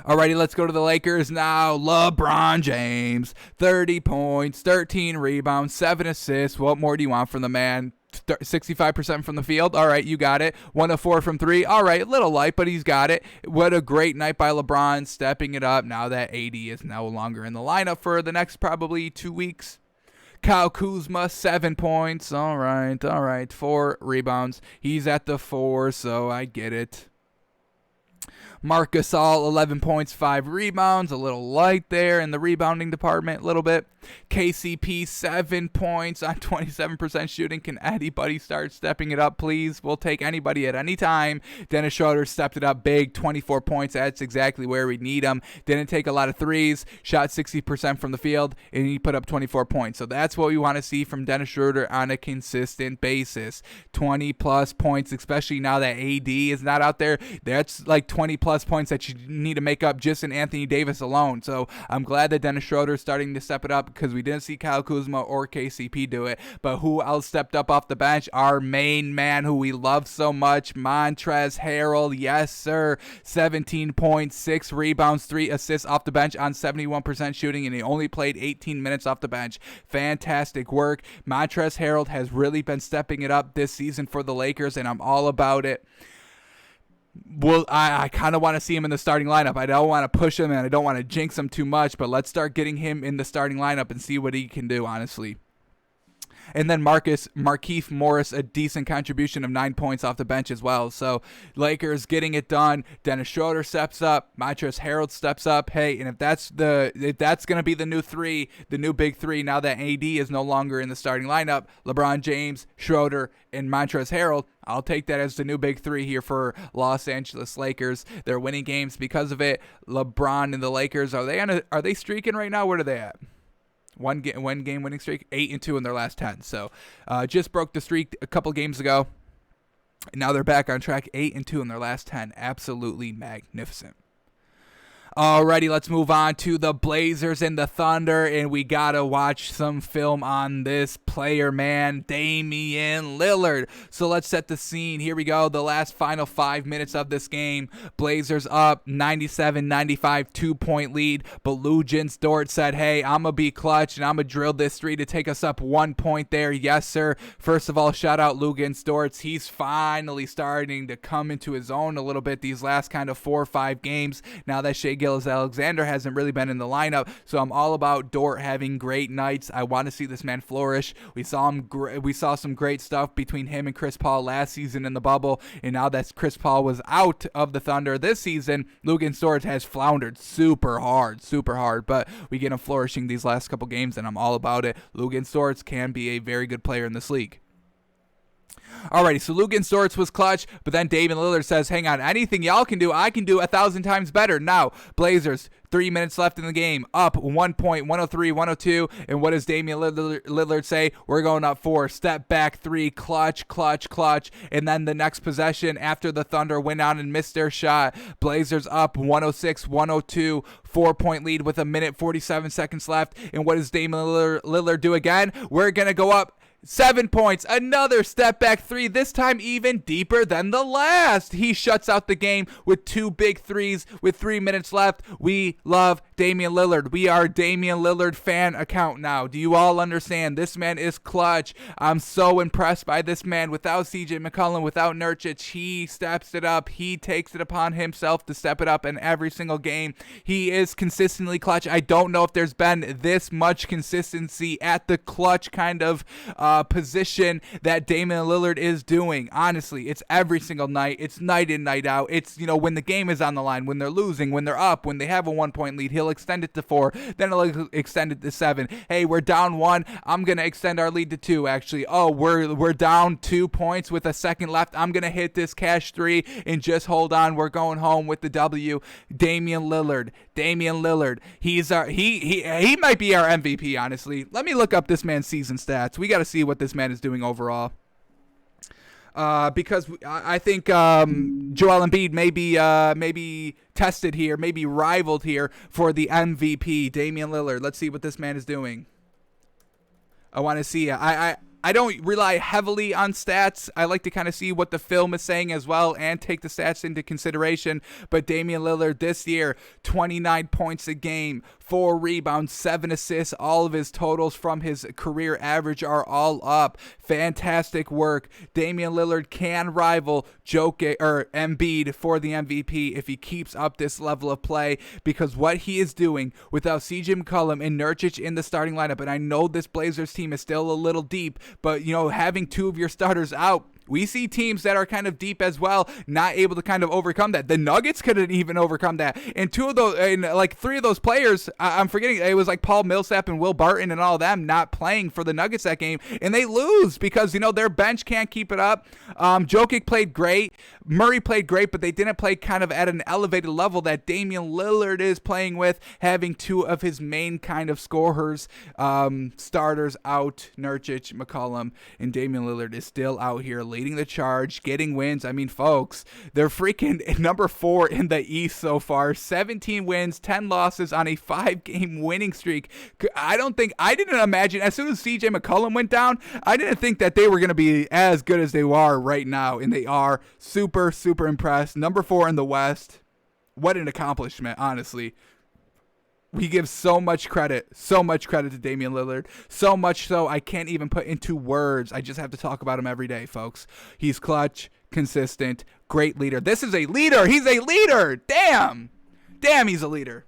Alrighty, let's go to the Lakers now. LeBron James, 30 points, 13 rebounds, 7 assists. What more do you want from the man? 65% from the field. All right, you got it. 1 of 4 from 3. All right, a little light, but he's got it. What a great night by LeBron, stepping it up now that AD is no longer in the lineup for the next probably 2 weeks. Kyle Kuzma, 7 points. All right. 4 rebounds. He's at the 4, so I get it. Marc Gasol, 11 points, 5 rebounds. A little light there in the rebounding department, a little bit. KCP, 7 points on 27% shooting. Can anybody start stepping it up, please? We'll take anybody at any time. Dennis Schroeder stepped it up big, 24 points. That's exactly where we need him. Didn't take a lot of threes, shot 60% from the field, and he put up 24 points. So that's what we want to see from Dennis Schroeder on a consistent basis. 20-plus points, especially now that AD is not out there. That's like 20-plus points that you need to make up just in Anthony Davis alone. So I'm glad that Dennis Schroeder is starting to step it up because we didn't see Kyle Kuzma or KCP do it. But who else stepped up off the bench? Our main man who we love so much, Montrezl Harrell. Yes, sir. 17 points, 6 rebounds, 3 assists off the bench on 71% shooting, and he only played 18 minutes off the bench. Fantastic work. Montrezl Harrell has really been stepping it up this season for the Lakers, and I'm all about it. Well, I kind of want to see him in the starting lineup. I don't want to push him, and I don't want to jinx him too much, but let's start getting him in the starting lineup and see what he can do, honestly. And then Markieff Morris, a decent contribution of 9 points off the bench as well. So Lakers getting it done. Dennis Schroeder steps up. Montrezl Harrell steps up. Hey, and if that's going to be the new 3, the new big 3, now that AD is no longer in the starting lineup, LeBron James, Schroeder, and Montrezl Harrell, I'll take that as the new big 3 here for Los Angeles Lakers. They're winning games because of it. LeBron and the Lakers, are they streaking right now? Where are they at? One game winning streak, 8-2 in their last 10. So just broke the streak a couple games ago. And now they're back on track, 8-2 in their last 10. Absolutely magnificent. Alrighty, let's move on to the Blazers and the Thunder, and we gotta watch some film on this player, man, Damian Lillard. So let's set the scene. Here we go, the last final 5 minutes of this game. Blazers up 97-95, 2-point lead, but Luguentz Dort said, hey, I'm gonna be clutch, and I'm gonna drill this three to take us up 1 point there. Yes, sir. First of all, shout out Luguentz Dort. He's finally starting to come into his own a little bit these last kind of 4 or 5 games, now that Shai Gilgeous-Alexander hasn't really been in the lineup. So I'm all about Dort having great nights. I want to see this man flourish. We saw some great stuff between him and Chris Paul last season in the bubble, and now that Chris Paul was out of the Thunder this season, Luguentz Dort has floundered super hard, but we get him flourishing these last couple games, and I'm all about it. Luguentz Dort can be a very good player in this league. Alrighty, so Luguentz Dort was clutch, but then Damian Lillard says, hang on, anything y'all can do, I can do 1,000 times better. Now, Blazers, 3 minutes left in the game, up 1 point, 103-102, and what does Damian Lillard say? We're going up 4, step back 3, clutch, and then the next possession after the Thunder went out and missed their shot, Blazers up 106-102, 4-point lead with 1:47 seconds left, and what does Damian Lillard do again? We're going to go up 7 points, another step back 3, this time even deeper than the last. He shuts out the game with 2 big threes with 3 minutes left. We love Damian Lillard. We are a Damian Lillard fan account now. Do you all understand? This man is clutch. I'm so impressed by this man. Without CJ McCollum, without Nurkic, he steps it up. He takes it upon himself to step it up in every single game. He is consistently clutch. I don't know if there's been this much consistency at the clutch kind of position that Damian Lillard is doing. Honestly, it's every single night. It's night in, night out. It's, when the game is on the line, when they're losing, when they're up, when they have a 1-point lead, he'll extend it to 4, then he'll extend it to 7. Hey, we're down 1. I'm going to extend our lead to 2, actually. Oh, we're down 2 points with a second left. I'm going to hit this cash 3 and just hold on. We're going home with the W. Damian Lillard. He might be our MVP, honestly. Let me look up this man's season stats. We got to see what this man is doing overall. Because I think Joel Embiid may be tested here, maybe rivaled here for the MVP. Damian Lillard. Let's see what this man is doing. I want to see. I don't rely heavily on stats. I like to kind of see what the film is saying as well and take the stats into consideration. But Damian Lillard this year, 29 points a game, 4 rebounds, 7 assists. All of his totals from his career average are all up. Fantastic work. Damian Lillard can rival Embiid for the MVP if he keeps up this level of play, because what he is doing without CJ McCollum and Nurkic in the starting lineup, and I know this Blazers team is still a little deep, but having 2 of your starters out, we see teams that are kind of deep as well, not able to kind of overcome that. The Nuggets couldn't even overcome that. And 3 of those players, I'm forgetting, it was like Paul Millsap and Will Barton and all of them not playing for the Nuggets that game. And they lose because, their bench can't keep it up. Jokic played great. Murray played great, but they didn't play kind of at an elevated level that Damian Lillard is playing with, having 2 of his main kind of scorers, starters out, Nurkic, McCollum, and Damian Lillard is still out here leading the charge, getting wins. I mean, folks, they're freaking number 4 in the East so far. 17 wins, 10 losses on a 5-game winning streak. I didn't imagine, as soon as CJ McCollum went down, I didn't think that they were going to be as good as they are right now, and they are. Super impressed. Number 4 in the West. What an accomplishment, honestly. We give so much credit to Damian Lillard, so much so I can't even put into words. I just have to talk about him every day, folks. He's clutch, consistent, great leader. This is a leader. He's a leader. Damn, he's a leader.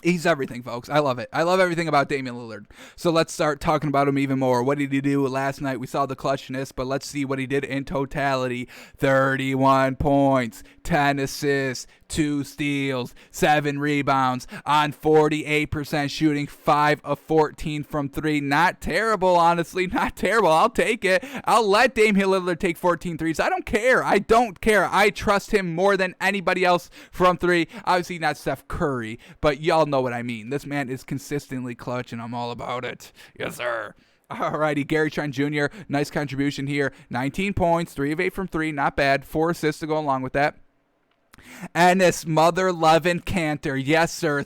He's everything, folks. I love it. I love everything about Damian Lillard. So let's start talking about him even more. What did he do last night? We saw the clutchness, but let's see what he did in totality. 31 points, 10 assists, 2 steals, 7 rebounds on 48% shooting, 5 of 14 from 3. Not terrible, honestly. Not terrible. I'll take it. I'll let Damian Lillard take 14 threes. I don't care. I trust him more than anybody else from 3. Obviously not Steph Curry, but y'all know what I mean. This man is consistently clutch, and I'm all about it. Yes, sir. Alrighty, Gary Trent Jr., nice contribution here. 19 points, 3 of 8 from 3, not bad. 4 assists to go along with that. Ennis mother-loving Cantor. Yes, sir.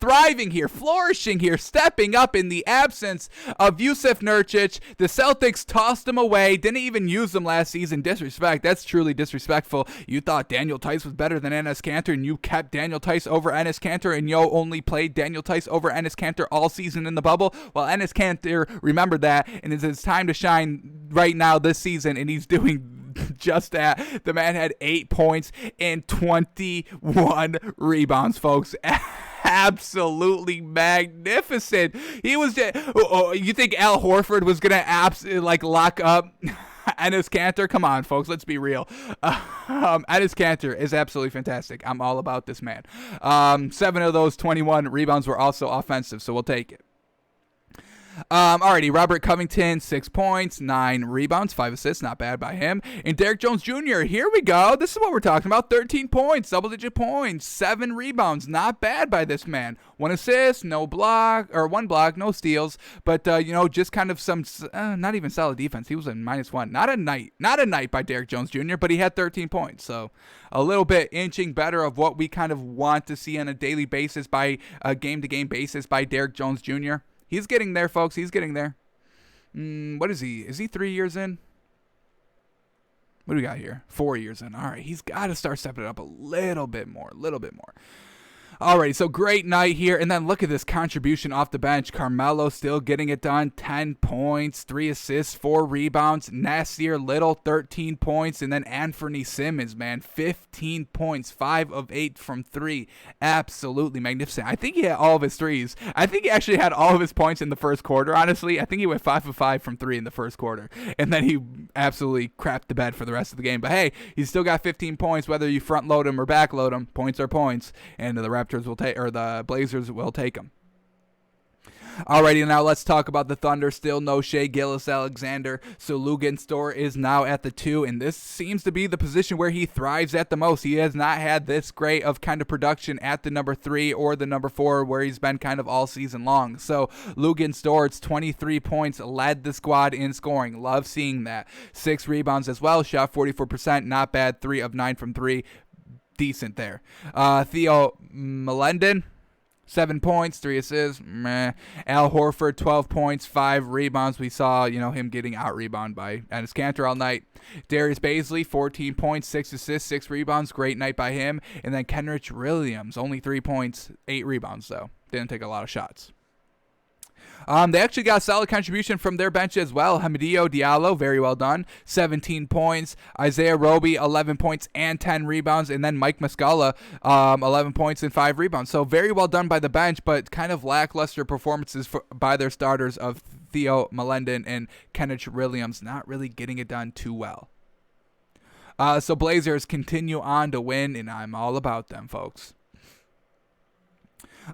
Thriving here, flourishing here, stepping up in the absence of Jusuf Nurkic. The Celtics tossed him away, didn't even use him last season. Disrespect. That's truly disrespectful. You thought Daniel Theis was better than Enes Kanter, and you kept Daniel Theis over Enes Kanter, and you only played Daniel Theis over Enes Kanter all season in the bubble. Well, Enes Kanter remembered that, and it's his time to shine right now this season, and he's doing just that. The man had 8 points and 21 rebounds, folks. Absolutely magnificent. He was just, you think Al Horford was gonna lock up Enes Kanter? Come on, folks, let's be real. Enes Kanter is absolutely fantastic. I'm all about this man. 7 of those 21 rebounds were also offensive, so we'll take it. Alrighty, Robert Covington, 6 points, 9 rebounds, 5 assists, not bad by him. And Derrick Jones Jr., here we go. This is what we're talking about. 13 points, double-digit points, 7 rebounds, not bad by this man. 1 assist, no block, or 1 block, no steals, but just kind of some, not even solid defense. He was a -1. Not a night by Derrick Jones Jr., but he had 13 points. So a little bit inching better of what we kind of want to see on a daily basis, by a game-to-game basis by Derrick Jones Jr. He's getting there, folks. He's getting there. What is he? Is he 3 years in? What do we got here? 4 years in. All right. He's got to start stepping it up a little bit more. Alrighty, so great night here. And then look at this contribution off the bench. Carmelo still getting it done. 10 points, 3 assists, 4 rebounds. Nasir Little, 13 points. And then Anthony Simmons, man, 15 points, 5 of 8 from 3. Absolutely magnificent. I think he had all of his threes. I think he actually had all of his points in the first quarter, honestly. I think he went 5 of 5 from 3 in the first quarter. And then he absolutely crapped the bed for the rest of the game. But hey, he's still got 15 points, whether you front load him or back load him. Points are points. And the the Blazers will take them. Alrighty, now let's talk about the Thunder. Still no Shai Gilgeous-Alexander, so Luguentz-Dort is now at the 2, and this seems to be the position where he thrives at the most. He has not had this great of kind of production at the number 3 or the number 4, where he's been kind of all season long. So Luguentz-Dort's 23 points led the squad in scoring. Love seeing that. 6 rebounds as well. Shot 44%, not bad. 3 of 9 from 3. Decent there. Theo Maledon, 7 points, 3 assists. Meh. Al Horford, 12 points, 5 rebounds. We saw, him getting out-rebounded by Enes Kanter all night. Darius Bazley, 14 points, 6 assists, 6 rebounds. Great night by him. And then Kenrich Williams, only 3 points, 8 rebounds, though. Didn't take a lot of shots. They actually got a solid contribution from their bench as well. Hamidou Diallo, very well done, 17 points. Isaiah Roby, 11 points and 10 rebounds. And then Mike Muscala, 11 points and 5 rebounds. So very well done by the bench, but kind of lackluster performances by their starters of Theo Maledon and Kenrich Williams, not really getting it done too well. So Blazers continue on to win, and I'm all about them, folks.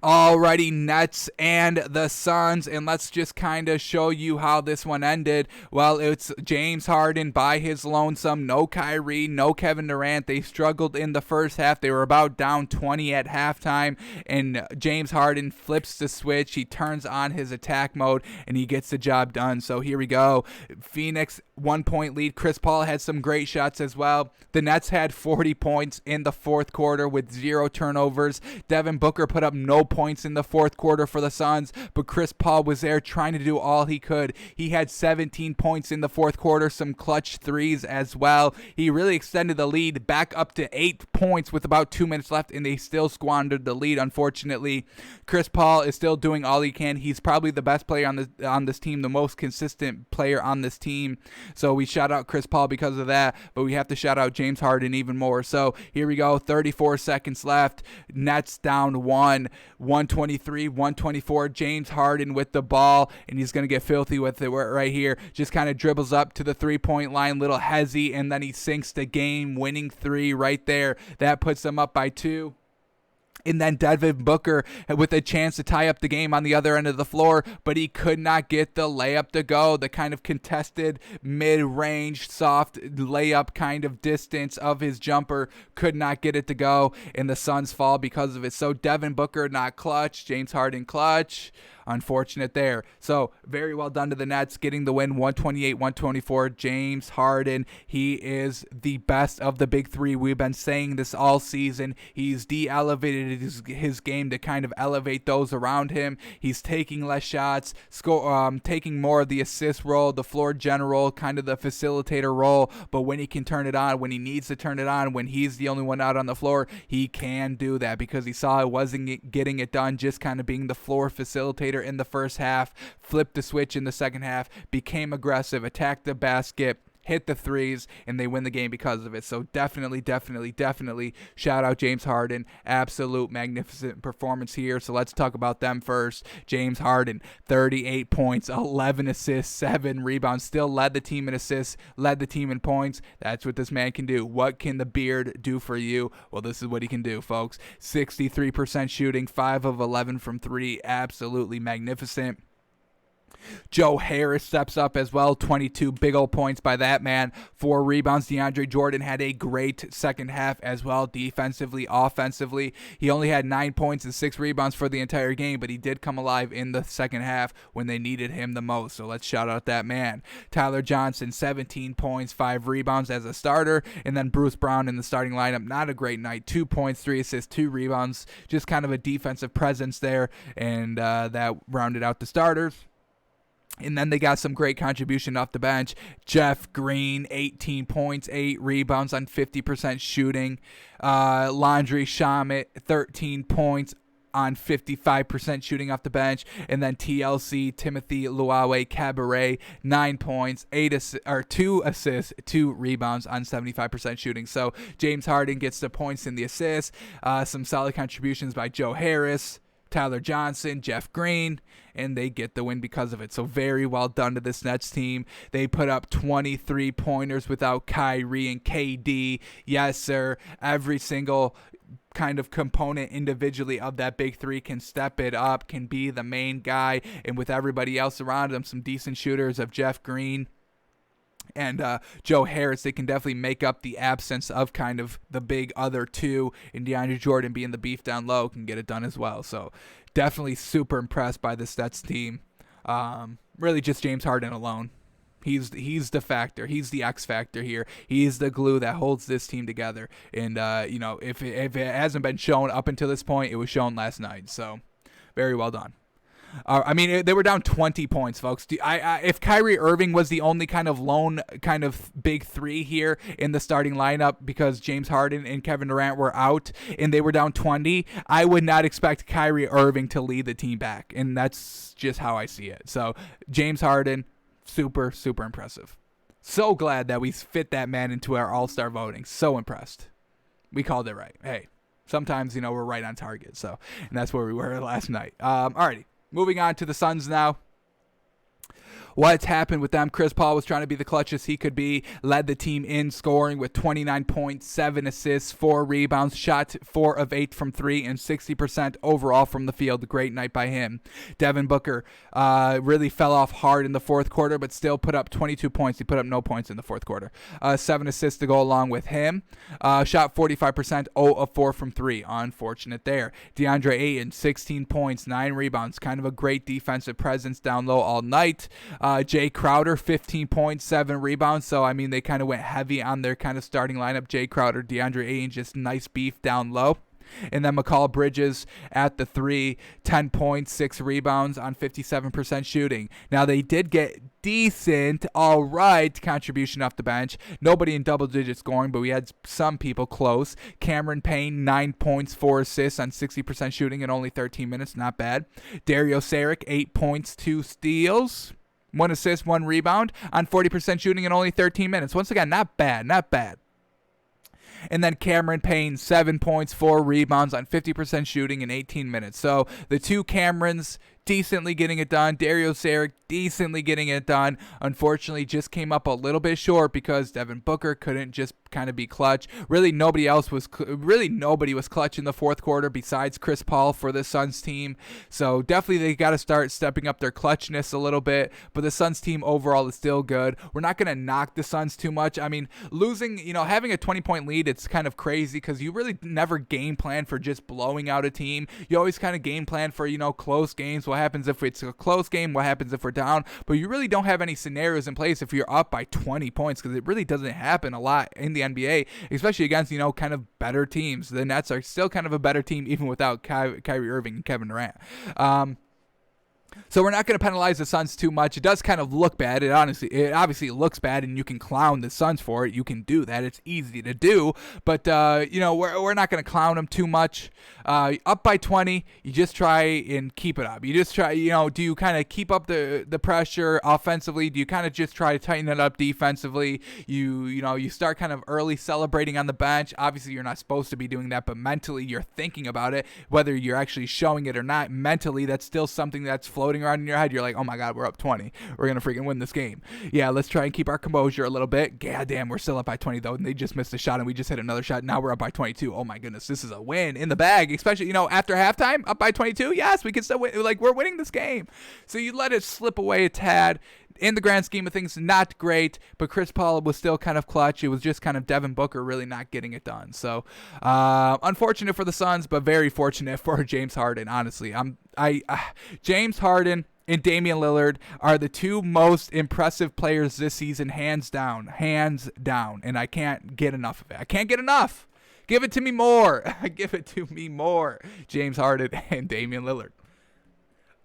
Alrighty, Nets and the Suns, and let's just kind of show you how this one ended. Well, it's James Harden by his lonesome. No Kyrie, no Kevin Durant. They struggled in the first half. They were about down 20 at halftime, and James Harden flips the switch. He turns on his attack mode, and he gets the job done. So here we go. Phoenix, 1-point lead. Chris Paul had some great shots as well. The Nets had 40 points in the fourth quarter with 0 turnovers. Devin Booker put up no points in the fourth quarter for the Suns, but Chris Paul was there trying to do all he could. He had 17 points in the fourth quarter, some clutch threes as well. He really extended the lead back up to 8 points with about 2 minutes left, and they still squandered the lead, unfortunately. Chris Paul is still doing all he can. He's probably the best player on this team, the most consistent player on this team. So we shout out Chris Paul because of that, but we have to shout out James Harden even more. So here we go, 34 seconds left. Nets down 123-124. James Harden with the ball, and he's going to get filthy with it right here. Just kind of dribbles up to the three-point line, little hezzy, and then he sinks the game-winning 3 right there. That puts them up by 2. And then Devin Booker with a chance to tie up the game on the other end of the floor, but he could not get the layup to go. The kind of contested mid-range soft layup kind of distance of his jumper could not get it to go, and the Suns fall because of it. So Devin Booker not clutch, James Harden clutch. unfortunate there. So very well done to the Nets getting the win, 128-124. James Harden, he is the best of the big three. We've been saying this all season. He's de-elevated his game to kind of elevate those around him. He's taking less shots, taking more of the assist role, the floor general, kind of the facilitator role. But when he can turn it on, when he needs to turn it on, when he's the only one out on the floor, he can do that because he saw it wasn't getting it done, just kind of being the floor facilitator in the first half, flipped the switch in the second half, became aggressive, attacked the basket, hit the threes, and they win the game because of it. So definitely shout out James Harden. Absolute magnificent performance here. So let's talk about them first. James Harden, 38 points, 11 assists, 7 rebounds, still led the team in assists, led the team in points. That's what this man can do. What can the beard do for you? Well, this is what he can do, folks. 63% shooting, 5 of 11 from 3. Absolutely magnificent. Joe Harris steps up as well, 22 big old points by that man, 4 rebounds. DeAndre Jordan had a great second half as well, defensively, offensively. He only had 9 points and 6 rebounds for the entire game, but he did come alive in the second half when they needed him the most, so let's shout out that man. Tyler Johnson, 17 points, 5 rebounds as a starter, and then Bruce Brown in the starting lineup, not a great night, 2 points, 3 assists, 2 rebounds, just kind of a defensive presence there, and that rounded out the starters. And then they got some great contribution off the bench. Jeff Green, 18 points, 8 rebounds on 50% shooting. Landry Shamet, 13 points on 55% shooting off the bench. And then TLC, Timothy Luawe Cabaret, 9 points, 2 assists, 2 rebounds on 75% shooting. So James Harden gets the points and the assists. Some solid contributions by Joe Harris, Tyler Johnson, Jeff Green, and they get the win because of it. So very well done to this Nets team. They put up 23 pointers without Kyrie and KD. Yes, sir. Every single kind of component individually of that big three can step it up, can be the main guy, and with everybody else around them, some decent shooters of Jeff Green and Joe Harris, they can definitely make up the absence of kind of the big other two, and DeAndre Jordan being the beef down low can get it done as well. So definitely super impressed by this Nets team. Really just James Harden alone. He's the factor. He's the X factor here. He's the glue that holds this team together. And, if it hasn't been shown up until this point, it was shown last night. So very well done. They were down 20 points, folks. If Kyrie Irving was the only kind of lone kind of big three here in the starting lineup because James Harden and Kevin Durant were out and they were down 20, I would not expect Kyrie Irving to lead the team back. And that's just how I see it. So James Harden, super, super impressive. So glad that we fit that man into our all-star voting. So impressed. We called it right. Hey, sometimes, we're right on target. So, and that's where we were last night. Alrighty. Moving on to the Suns now. What's happened with them? Chris Paul was trying to be the clutchest he could be, led the team in scoring with 29 points, 7 assists, 4 rebounds, shot 4 of 8 from 3, and 60% overall from the field. Great night by him. Devin Booker really fell off hard in the fourth quarter, but still put up 22 points. He put up no points in the fourth quarter. 7 assists to go along with him. Shot 45%, 0 of 4 from 3. Unfortunate there. DeAndre Ayton, 16 points, 9 rebounds. Kind of a great defensive presence down low all night. Jay Crowder, 15 points, 7 rebounds. So, they kind of went heavy on their kind of starting lineup. Jay Crowder, DeAndre Ayton, just nice beef down low. And then Mikal Bridges at the 3, 10 points, 6 rebounds on 57% shooting. Now, they did get decent, all right, contribution off the bench. Nobody in double-digit scoring, but we had some people close. Cameron Payne, 9 points, 4 assists on 60% shooting in only 13 minutes. Not bad. Dario Saric, 8 points, 2 steals. 1 assist, 1 rebound on 40% shooting in only 13 minutes. Once again, not bad. And then Cameron Payne, 7 points, 4 rebounds on 50% shooting in 18 minutes. So the two Camerons decently getting it done. Dario Saric decently getting it done. Unfortunately, just came up a little bit short because Devin Booker couldn't just kind of be clutch. Really, nobody was clutch in the fourth quarter besides Chris Paul for the Suns team. So definitely they got to start stepping up their clutchness a little bit. But the Suns team overall is still good. We're not going to knock the Suns too much. Losing, having a 20-point lead, it's kind of crazy because you really never game plan for just blowing out a team. You always kind of game plan for, close games, What happens if it's a close game? What happens if we're down? But you really don't have any scenarios in place if you're up by 20 points, because it really doesn't happen a lot in the NBA, especially against, kind of better teams. The Nets are still kind of a better team even without Kyrie Irving and Kevin Durant. So we're not going to penalize the Suns too much. It does kind of look bad. It obviously looks bad, and you can clown the Suns for it. You can do that. It's easy to do. But, we're not going to clown them too much. Up by 20, you just try and keep it up. You just try, do you kind of keep up the pressure offensively? Do you kind of just try to tighten it up defensively? You start kind of early celebrating on the bench. Obviously, you're not supposed to be doing that, but mentally you're thinking about it. Whether you're actually showing it or not, mentally that's still something that's floating around in your head. You're like, oh my God, we're up 20. We're going to freaking win this game. Yeah, let's try and keep our composure a little bit. God damn, we're still up by 20 though, and they just missed a shot and we just hit another shot. Now we're up by 22. Oh my goodness, this is a win in the bag, especially, after halftime, up by 22. Yes, we can still win. Like, we're winning this game. So you let it slip away a tad. In the grand scheme of things, not great, but Chris Paul was still kind of clutch. It was just kind of Devin Booker really not getting it done. So, unfortunate for the Suns, but very fortunate for James Harden, honestly. James Harden and Damian Lillard are the two most impressive players this season, hands down, and I can't get enough of it. I can't get enough. Give it to me more. Give it to me more. James Harden and Damian Lillard.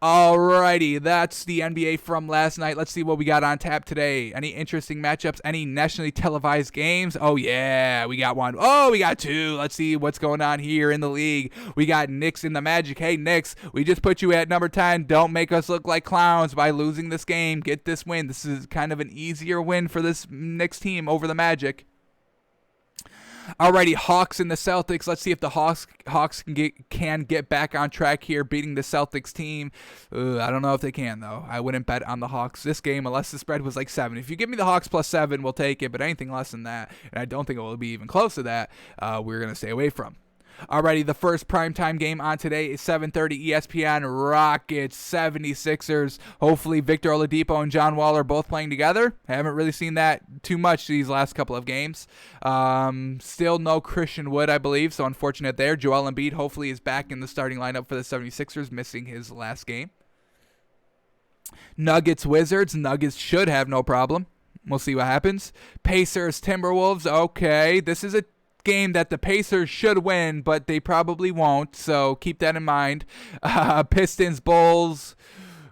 Alrighty, that's the NBA from last night. Let's see what we got on tap today. Any interesting matchups? Any nationally televised games? Oh, yeah, we got one. Oh, we got two. Let's see what's going on here in the league. We got Knicks and the Magic. Hey, Knicks, we just put you at number 10. Don't make us look like clowns by losing this game. Get this win. This is kind of an easier win for this Knicks team over the Magic. Alrighty, Hawks and the Celtics. Let's see if the Hawks can get back on track here, beating the Celtics team. I don't know if they can, though. I wouldn't bet on the Hawks this game unless the spread was like 7. If you give me the Hawks plus 7, we'll take it, but anything less than that, and I don't think it will be even close to that, we're going to stay away from. Alrighty, the first primetime game on today is 7:30 ESPN, Rockets 76ers. Hopefully Victor Oladipo and John Wall are both playing together. I haven't really seen that too much these last couple of games. Still no Christian Wood, I believe, so unfortunate there. Joel Embiid hopefully is back in the starting lineup for the 76ers, missing his last game. Nuggets Wizards. Nuggets should have no problem. We'll see what happens. Pacers Timberwolves. Okay, this is a game that the Pacers should win, but they probably won't, so keep that in mind. Pistons Bulls.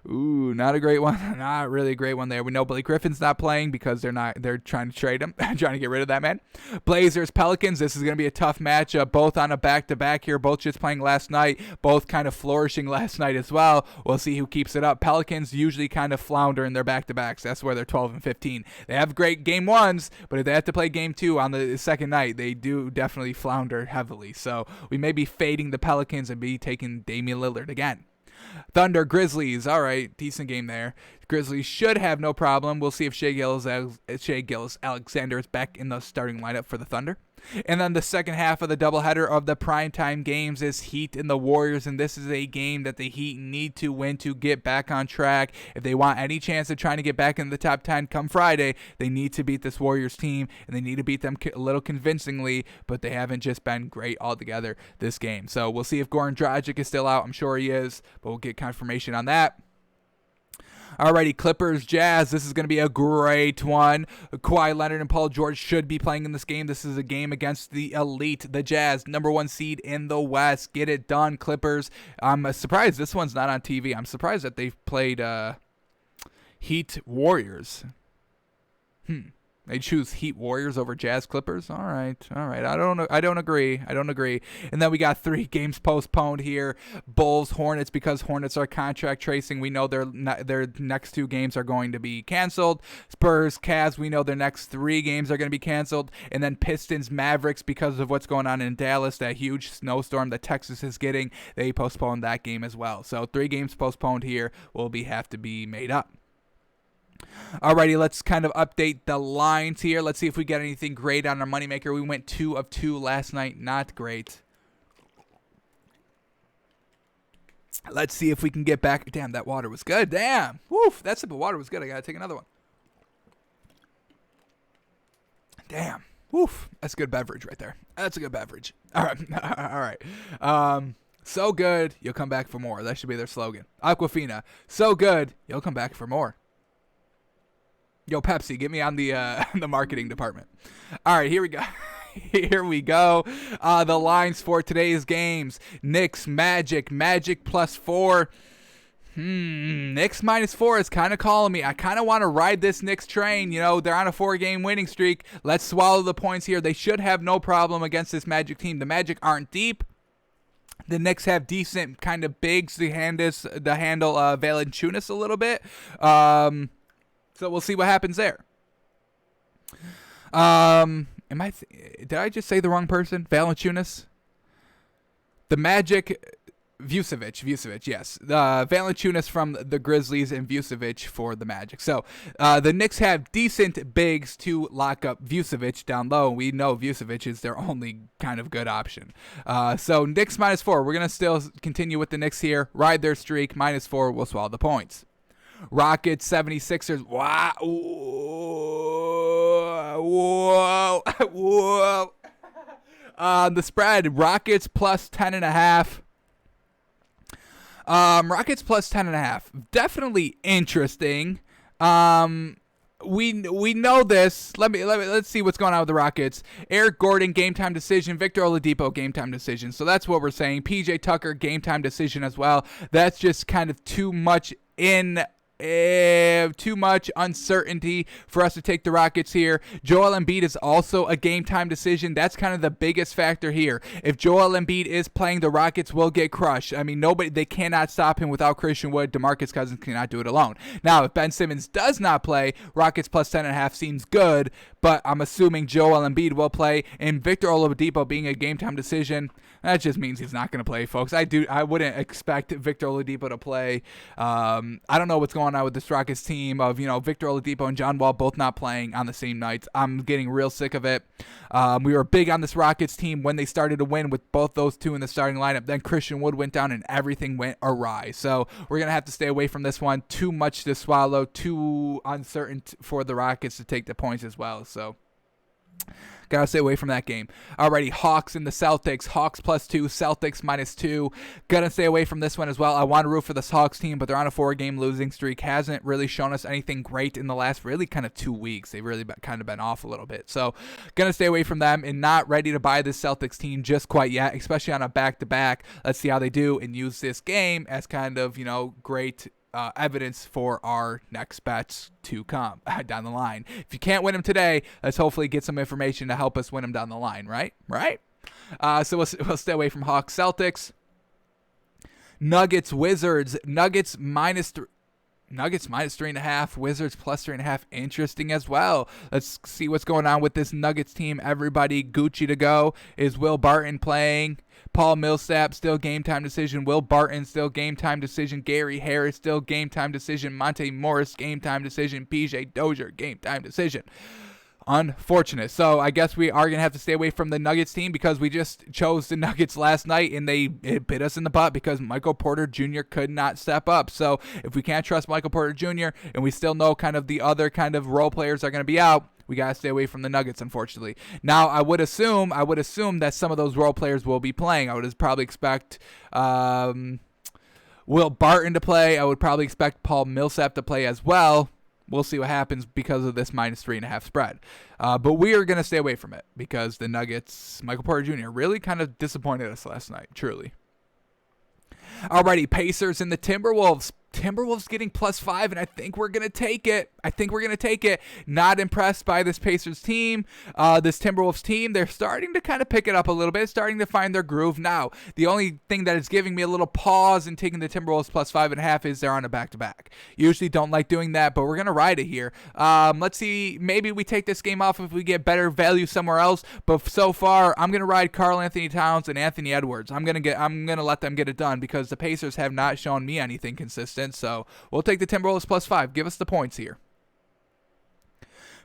Ooh, not a great one. Not really a great one there. We know Blake Griffin's not playing because they're trying to trade him, trying to get rid of that man. Blazers Pelicans. This is going to be a tough matchup. Both on a back-to-back here. Both just playing last night. Both kind of flourishing last night as well. We'll see who keeps it up. Pelicans usually kind of flounder in their back-to-backs. That's where they're 12-15. They have great game ones, but if they have to play game 2 on the second night, they do definitely flounder heavily. So we may be fading the Pelicans and be taking Damian Lillard again. Thunder Grizzlies. All right, decent game there. Grizzlies should have no problem. We'll see if Shai Gilgeous-Alexander is back in the starting lineup for the Thunder. And then the second half of the doubleheader of the primetime games is Heat and the Warriors, and this is a game that the Heat need to win to get back on track. If they want any chance of trying to get back in the top 10 come Friday, they need to beat this Warriors team, and they need to beat them a little convincingly, but they haven't just been great altogether this game. So we'll see if Goran Dragic is still out. I'm sure he is, but we'll get confirmation on that. Alrighty, Clippers, Jazz. This is going to be a great one. Kawhi Leonard and Paul George should be playing in this game. This is a game against the elite, the Jazz, number 1 seed in the West. Get it done, Clippers. I'm surprised this one's not on TV. I'm surprised that they've played Heat Warriors. They choose Heat Warriors over Jazz Clippers. All right. I don't agree. And then we got 3 games postponed here. Bulls Hornets, because Hornets are contract tracing. We know their next 2 games are going to be canceled. Spurs Cavs, we know their next 3 games are going to be canceled. And then Pistons Mavericks, because of what's going on in Dallas, that huge snowstorm that Texas is getting, they postponed that game as well. So 3 games postponed here will have to be made up. Alrighty, let's kind of update the lines here. Let's see if we get anything great on our moneymaker. We went 2 of 2 last night. Not great. Let's see if we can get back. Damn, that water was good. Damn. Woof, that sip of water was good. I got to take another one. Damn. Woof. That's a good beverage right there. That's a good beverage. All right. So good, you'll come back for more. That should be their slogan. Aquafina, so good, you'll come back for more. Yo, Pepsi, get me on the the marketing department. All right, here we go. Here we go. The lines for today's games. Knicks, Magic. Magic +4. Knicks -4 is kind of calling me. I kind of want to ride this Knicks train. You know, they're on a 4-game winning streak. Let's swallow the points here. They should have no problem against this Magic team. The Magic aren't deep. The Knicks have decent kind of bigs to handle Valanciunas a little bit. So we'll see what happens there. Did I just say the wrong person? Valanciunas? The Magic, Vucevic, yes. Valanciunas from the Grizzlies and Vucevic for the Magic. So the Knicks have decent bigs to lock up Vucevic down low. We know Vucevic is their only kind of good option. So Knicks -4. We're going to still continue with the Knicks here. Ride their streak. -4. We'll swallow the points. Rockets, 76ers. Wow. Whoa. The spread, Rockets +10.5. Rockets +10.5. Definitely interesting. We know this. Let's see what's going on with the Rockets. Eric Gordon, game time decision. Victor Oladipo, game time decision. So that's what we're saying. PJ Tucker, game time decision as well. That's just kind of too much uncertainty for us to take the Rockets here. Joel Embiid is also a game time decision. That's kind of the biggest factor here. If Joel Embiid is playing, the Rockets will get crushed. I mean, they cannot stop him without Christian Wood. DeMarcus Cousins cannot do it alone. Now, if Ben Simmons does not play, Rockets +10.5 seems good, but I'm assuming Joel Embiid will play, and Victor Oladipo being a game time decision, that just means he's not going to play, folks. I wouldn't expect Victor Oladipo to play. I don't know what's going on with this Rockets team of, Victor Oladipo and John Wall both not playing on the same nights. I'm getting real sick of it. We were big on this Rockets team when they started to win with both those two in the starting lineup. Then Christian Wood went down and everything went awry. So we're going to have to stay away from this one. Too much to swallow. Too uncertain for the Rockets to take the points as well. So gotta stay away from that game. Alrighty, Hawks and the Celtics. Hawks +2, Celtics -2. Gonna stay away from this one as well. I want to root for this Hawks team, but they're on a 4-game losing streak. Hasn't really shown us anything great in the last really kind of 2 weeks. They've really kind of been off a little bit. So gonna stay away from them and not ready to buy this Celtics team just quite yet, especially on a back-to-back. Let's see how they do and use this game as kind of, great evidence for our next bets to come down the line. If you can't win them today, let's hopefully get some information to help us win them down the line, right? So we'll stay away from Hawks, Celtics. Nuggets, Wizards. Nuggets -3.5, Wizards +3.5. Interesting as well. Let's see what's going on with this Nuggets team. Everybody Gucci to go. Is Will Barton playing? Paul Millsap, still game time decision. Will Barton, still game time decision. Gary Harris, still game time decision. Monte Morris, game time decision. PJ Dozier, game time decision. Unfortunate. So I guess we are going to have to stay away from the Nuggets team because we just chose the Nuggets last night and it bit us in the butt because Michael Porter Jr. could not step up. So if we can't trust Michael Porter Jr. and we still know kind of the other kind of role players are going to be out, we got to stay away from the Nuggets, unfortunately. Now, I would assume that some of those role players will be playing. I would probably expect Will Barton to play. I would probably expect Paul Millsap to play as well. We'll see what happens because of this -3.5 spread. But we are going to stay away from it because the Nuggets, Michael Porter Jr., really kind of disappointed us last night, truly. Alrighty, Pacers and the Timberwolves. Timberwolves getting +5, and I think we're going to take it. Not impressed by this Pacers team. This Timberwolves team, they're starting to kind of pick it up a little bit, starting to find their groove now. The only thing that is giving me a little pause in taking the Timberwolves +5.5 is they're on a back-to-back. Usually don't like doing that, but we're going to ride it here. Let's see, maybe we take this game off if we get better value somewhere else, but so far, I'm going to ride Karl Anthony Towns and Anthony Edwards. I'm going to let them get it done because the Pacers have not shown me anything consistent. So we'll take the Timberwolves +5. Give us the points here.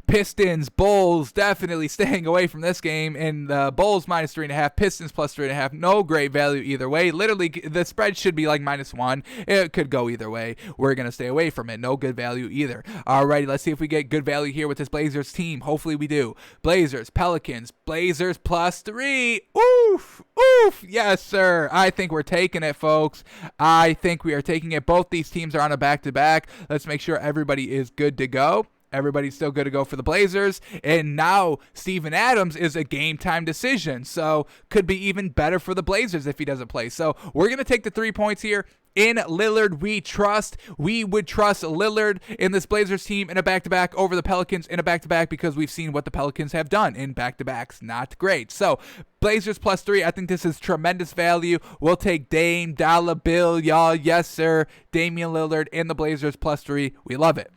Pistons, Bulls, definitely staying away from this game. And the Bulls minus 3.5, Pistons plus 3.5. No great value either way. Literally, the spread should be like -1. It could go either way. We're going to stay away from it. No good value either. Alrighty, let's see if we get good value here with this Blazers team. Hopefully we do. Blazers, Pelicans, Blazers plus 3. Oof, oof. Yes, sir. I think we're taking it, folks. I think we are taking it. Both these teams are on a back-to-back. Let's make sure everybody is good to go. Everybody's still good to go for the Blazers. And now Steven Adams is a game-time decision. So could be even better for the Blazers if he doesn't play. So we're going to take the 3 points here. In Lillard, we trust. We would trust Lillard in this Blazers team in a back-to-back over the Pelicans in a back-to-back because we've seen what the Pelicans have done in back-to-backs. Not great. So Blazers plus 3. I think this is tremendous value. We'll take Dame, Dollar Bill, y'all. Yes, sir. Damian Lillard in the Blazers plus 3. We love it.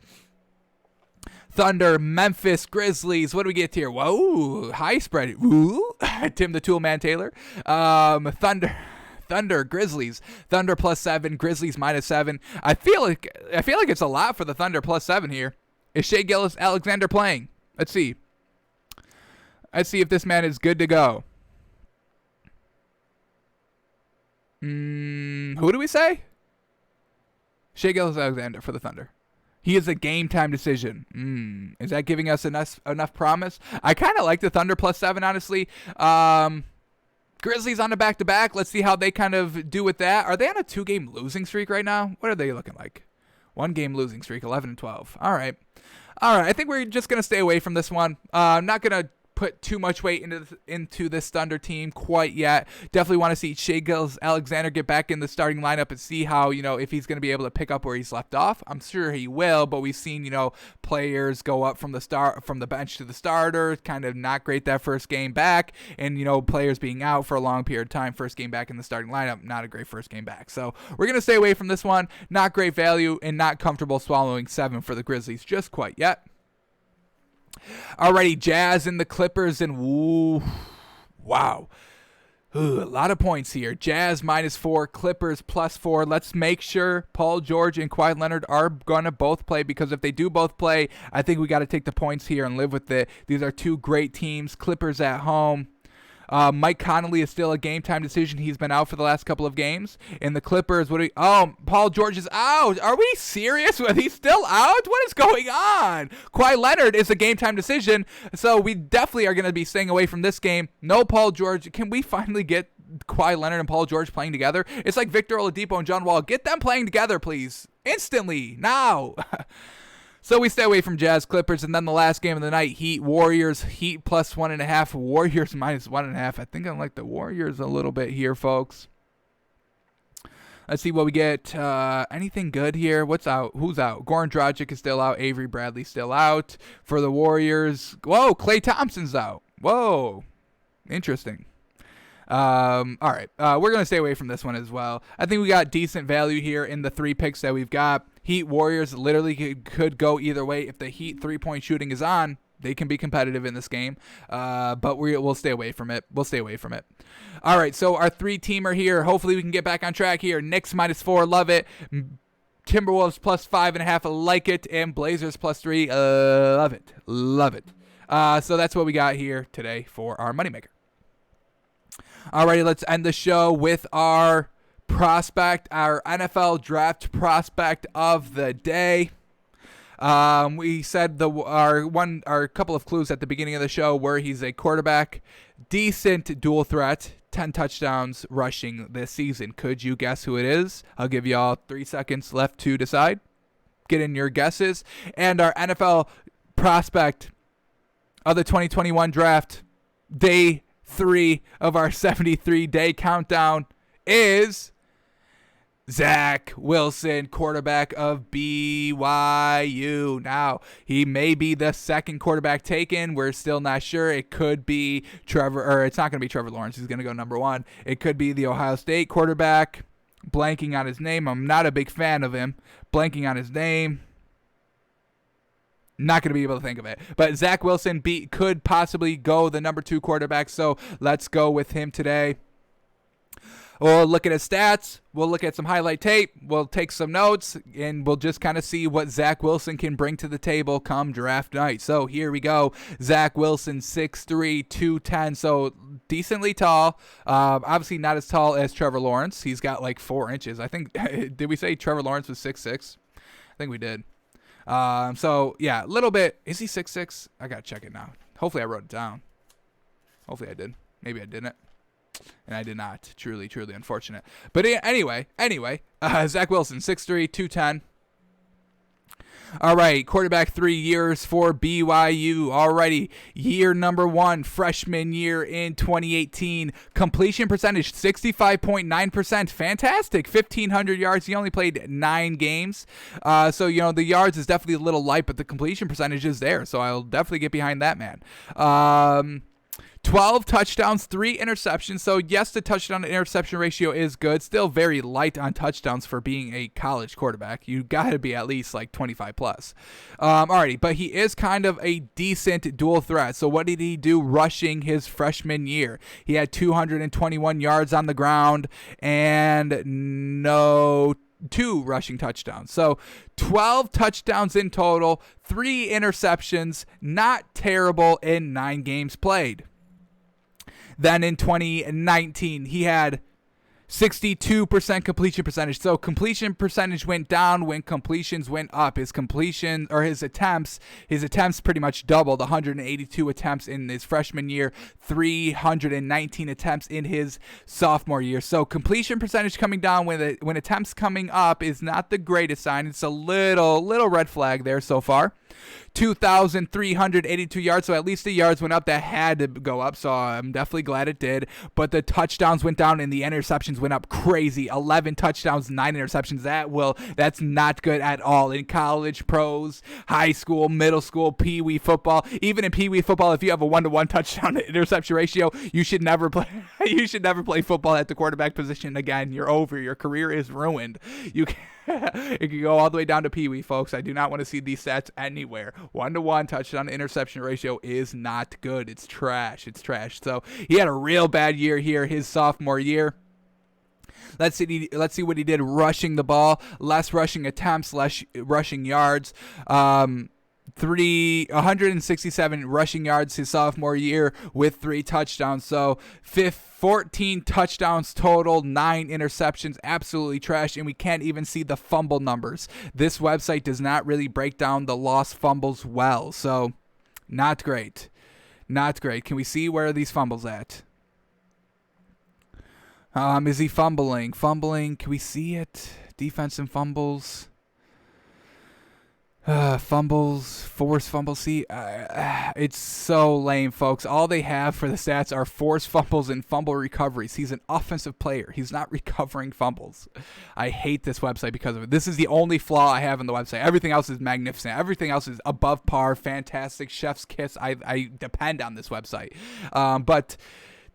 Thunder, Memphis, Grizzlies. What do we get here? Whoa, high spread. Ooh. Tim the Toolman Taylor. Thunder, Grizzlies. Thunder plus 7, Grizzlies minus 7. I feel like it's a lot for the Thunder plus 7 here. Is Shai Gilgeous-Alexander playing? Let's see. Let's see if this man is good to go. Who do we say? Shai Gilgeous-Alexander for the Thunder. He is a game-time decision. Is that giving us enough promise? I kind of like the Thunder plus 7, honestly. Grizzlies on the back-to-back. Let's see how they kind of do with that. Are they on a 2-game losing streak right now? What are they looking like? 1-game losing streak, 11-12. All right. I think we're just going to stay away from this one. I'm not going to put too much weight into this Thunder team quite yet. Definitely want to see Shai Gilgeous-Alexander get back in the starting lineup and see how, if he's going to be able to pick up where he's left off. I'm sure he will, but we've seen, players go up from the bench to the starter, kind of not great that first game back, and, players being out for a long period of time, first game back in the starting lineup, not a great first game back. So we're going to stay away from this one. Not great value and not comfortable swallowing 7 for the Grizzlies just quite yet. Alrighty, Jazz and the Clippers, and wow. A lot of points here. Jazz minus 4, Clippers plus 4. Let's make sure Paul George and Kawhi Leonard are going to both play, because if they do both play, I think we got to take the points here and live with it. These are two great teams. Clippers at home. Mike Conley is still a game-time decision. He's been out for the last couple of games. And the Clippers, Paul George is out. Are we serious? He's still out? What is going on? Kawhi Leonard is a game-time decision, so we definitely are going to be staying away from this game. No Paul George. Can we finally get Kawhi Leonard and Paul George playing together? It's like Victor Oladipo and John Wall. Get them playing together, please. Instantly. Now. So we stay away from Jazz, Clippers, and then the last game of the night, Heat, Warriors. Heat plus 1.5, Warriors minus 1.5. I think I like the Warriors a little bit here, folks. Let's see what we get. Anything good here? What's out? Who's out? Goran Dragic is still out. Avery Bradley still out. For the Warriors, whoa, Klay Thompson's out. Whoa, interesting. All right. We're going to stay away from this one as well. I think we got decent value here in the 3 picks that we've got. Heat, Warriors literally could go either way. If the Heat 3-point shooting is on, they can be competitive in this game. But we'll stay away from it. All right. So our 3-teamer here. Hopefully we can get back on track here. Knicks minus 4. Love it. Timberwolves plus 5.5. Like it. And Blazers plus 3. Love it. So that's what we got here today for our moneymaker. Alrighty, let's end the show with our prospect, our NFL draft prospect of the day. We said our couple of clues at the beginning of the show were he's a quarterback, decent dual threat, 10 touchdowns rushing this season. Could you guess who it is? I'll give you all 3 seconds left to decide. Get in your guesses. And our NFL prospect of the 2021 draft, day 3 of our 73-day countdown, is Zach Wilson, quarterback of BYU. Now, he may be the second quarterback taken. We're still not sure. It could be it's not going to be Trevor Lawrence. He's going to go number 1. It could be the Ohio State quarterback. Blanking on his name. I'm not a big fan of him. Blanking on his name. Not going to be able to think of it. But Zach Wilson could possibly go the number 2 quarterback, so let's go with him today. We'll look at his stats. We'll look at some highlight tape. We'll take some notes, and we'll just kind of see what Zach Wilson can bring to the table come draft night. So here we go. Zach Wilson, 6'3", 210, so decently tall. Obviously not as tall as Trevor Lawrence. He's got like 4 inches. I think, did we say Trevor Lawrence was 6'6"? I think we did. So, yeah, a little bit. Is he 6'6"? I got to check it now. Hopefully I wrote it down. Hopefully I did. Maybe I didn't. And I did not. Truly, truly unfortunate. But anyway, Zach Wilson, 6'3", 210. All right, quarterback 3 years for BYU. Alrighty, year number 1, freshman year in 2018. Completion percentage, 65.9%. Fantastic. 1,500 yards. He only played 9 games. So, the yards is definitely a little light, but the completion percentage is there. So I'll definitely get behind that man. 12 touchdowns, 3 interceptions. So, yes, the touchdown to interception ratio is good. Still very light on touchdowns for being a college quarterback. You got to be at least like 25 plus. Alrighty, but he is kind of a decent dual threat. So, what did he do rushing his freshman year? He had 221 yards on the ground and 2 rushing touchdowns. So 12 touchdowns in total, 3 interceptions, not terrible in 9 games played. Then in 2019, he had 62% completion percentage. So completion percentage went down when completions went up. His attempts pretty much doubled. 182 attempts in his freshman year, 319 attempts in his sophomore year. So completion percentage coming down when attempts coming up is not the greatest sign. It's a little red flag there so far. 2,382 yards, so at least the yards went up. That had to go up, so I'm definitely glad it did. But the touchdowns went down and the interceptions went up crazy. 11 touchdowns, 9 interceptions. That's not good at all. In college, pros, high school, middle school, pee-wee football, even in pee-wee football, if you have a 1-to-1 touchdown to interception ratio, you should never play. You should never play football at the quarterback position again. You're over. Your career is ruined. It can go all the way down to pee-wee, folks. I do not want to see these stats anywhere. 1-to-1 touchdown to interception ratio is not good. It's trash. So he had a real bad year here his sophomore year. Let's see what he did rushing the ball. Less rushing attempts, less rushing yards. 167 rushing yards his sophomore year with 3 touchdowns. So 14 touchdowns total, 9 interceptions. Absolutely trash, and we can't even see the fumble numbers. This website does not really break down the lost fumbles well, so not great. Not great. Can we see where are these fumbles at? Is he fumbling? Can we see it? Defense and fumbles. Fumbles, forced fumbles. See, it's so lame, folks. All they have for the stats are forced fumbles and fumble recoveries. He's an offensive player. He's not recovering fumbles. I hate this website because of it. This is the only flaw I have in the website. Everything else is magnificent. Everything else is above par, fantastic, chef's kiss. I depend on this website. But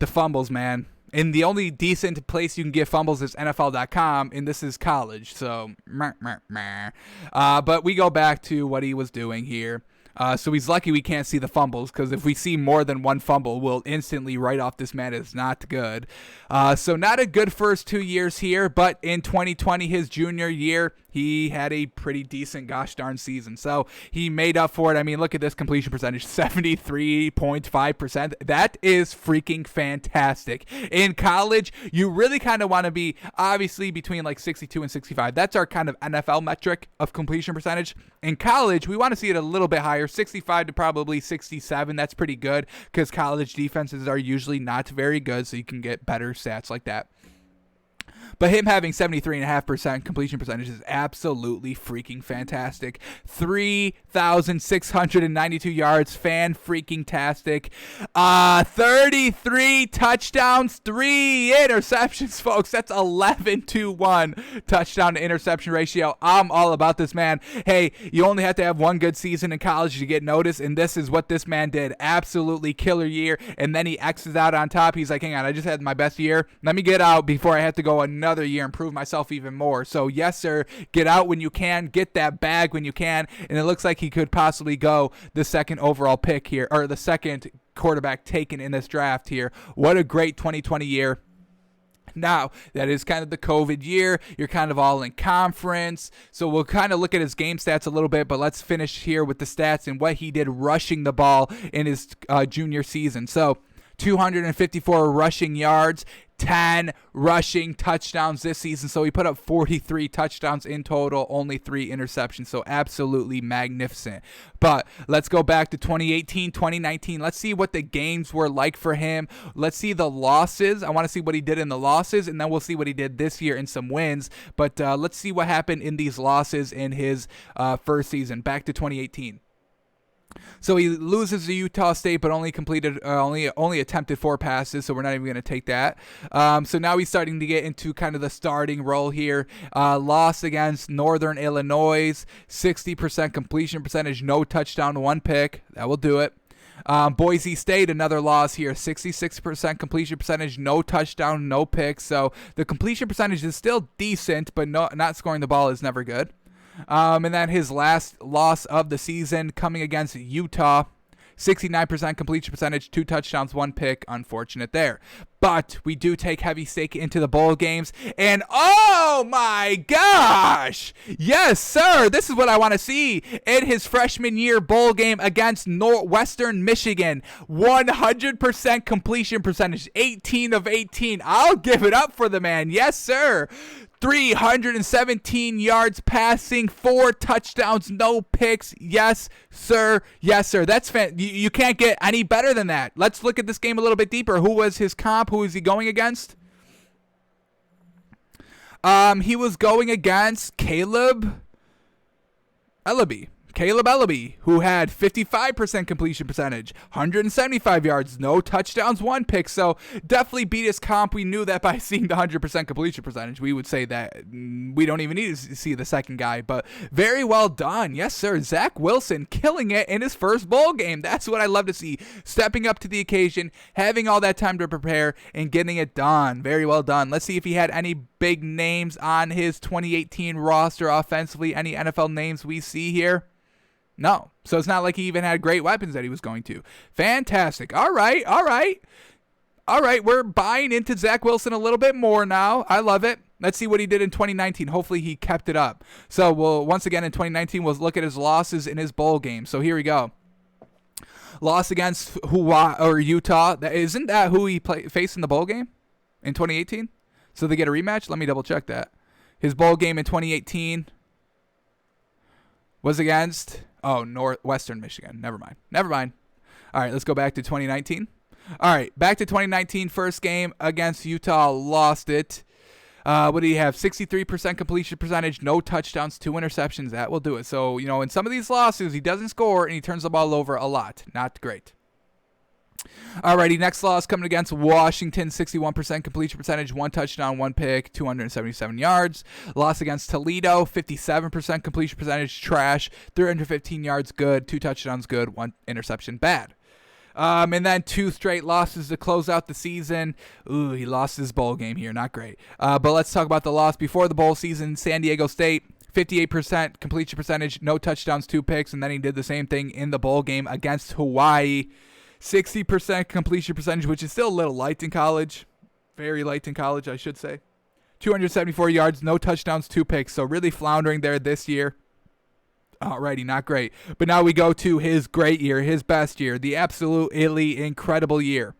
the fumbles, man. And the only decent place you can get fumbles is NFL.com, and this is college, so but we go back to what he was doing here. So he's lucky we can't see the fumbles, because if we see more than one fumble, we'll instantly write off this man as not good. So not a good first 2 years here, but in 2020, his junior year, he had a pretty decent gosh darn season. So he made up for it. I mean, look at this completion percentage, 73.5%. That is freaking fantastic. In college, you really kind of want to be obviously between like 62 and 65. That's our kind of NFL metric of completion percentage. In college, we want to see it a little bit higher, 65 to probably 67. That's pretty good because college defenses are usually not very good, so you can get better stats like that. But him having 73.5% completion percentage is absolutely freaking fantastic. 3,692 yards, fan-freaking-tastic. 33 touchdowns, 3 interceptions, folks. That's 11-to-1 touchdown to interception ratio. I'm all about this man. Hey, you only have to have one good season in college to get noticed, and this is what this man did. Absolutely killer year, and then he X's out on top. He's like, hang on, I just had my best year. Let me get out before I have to go another year and prove myself even more. So yes, sir, get out when you can, get that bag when you can, and it looks like he could possibly go the second overall pick here, or the second quarterback taken in this draft here. What a great 2020 year. Now, that is kind of the COVID year. You're kind of all in conference. So we'll kind of look at his game stats a little bit, but let's finish here with the stats and what he did rushing the ball in his junior season. So 254 rushing yards, 10 rushing touchdowns this season. So he put up 43 touchdowns in total, only 3 interceptions. So absolutely magnificent. But let's go back to 2018, 2019. Let's see what the games were like for him. Let's see the losses. I want to see what he did in the losses, and then we'll see what he did this year in some wins. But let's see what happened in these losses in his first season. Back to 2018. So he loses to Utah State, but only completed, only attempted 4 passes. So we're not even going to take that. So now he's starting to get into kind of the starting role here. Loss against Northern Illinois, 60% completion percentage, no touchdown, 1 pick. That will do it. Boise State, another loss here, 66% completion percentage, no touchdown, no pick. So the completion percentage is still decent, but not scoring the ball is never good. And then his last loss of the season coming against Utah, 69% completion percentage, 2 touchdowns, 1 pick. Unfortunate there. But we do take heavy stake into the bowl games. And oh my gosh! Yes, sir! This is what I want to see in his freshman year bowl game against Western Michigan. 100% completion percentage, 18 of 18. I'll give it up for the man. Yes, sir! 317 yards passing, 4 touchdowns, no picks. Yes, sir. Yes, sir. That's you can't get any better than that. Let's look at this game a little bit deeper. Who was his comp? Who is he going against? He was going against Caleb Ellaby, who had 55% completion percentage, 175 yards, no touchdowns, 1 pick. So definitely beat his comp. We knew that by seeing the 100% completion percentage. We would say that we don't even need to see the second guy, but very well done. Yes, sir. Zach Wilson killing it in his first bowl game. That's what I love to see. Stepping up to the occasion, having all that time to prepare, and getting it done. Very well done. Let's see if he had any big names on his 2018 roster offensively. Any NFL names we see here? No. So it's not like he even had great weapons that he was going to. Fantastic. All right. We're buying into Zach Wilson a little bit more now. I love it. Let's see what he did in 2019. Hopefully he kept it up. So once again in 2019, we'll look at his losses in his bowl game. So here we go. Loss against Utah. Isn't that who he faced in the bowl game in 2018? So they get a rematch? Let me double check that. His bowl game in 2018 was against Western Michigan. Never mind. All right, let's go back to 2019. All right, back to 2019. First game against Utah, lost it. What do you have? 63% completion percentage, no touchdowns, 2 interceptions. That will do it. So, in some of these losses, he doesn't score and he turns the ball over a lot. Not great. Alrighty, next loss coming against Washington, 61% completion percentage, 1 touchdown, 1 pick, 277 yards. Loss against Toledo, 57% completion percentage, trash, 315 yards, good, 2 touchdowns, good, 1 interception, bad. And then 2 straight losses to close out the season. Ooh, he lost his bowl game here, not great. But let's talk about the loss before the bowl season. San Diego State, 58% completion percentage, no touchdowns, 2 picks, and then he did the same thing in the bowl game against Hawaii. 60% completion percentage, which is still a little light in college. Very light in college, I should say. 274 yards, no touchdowns, 2 picks. So really floundering there this year. Alrighty, not great. But now we go to his great year, his best year, the absolutely incredible year.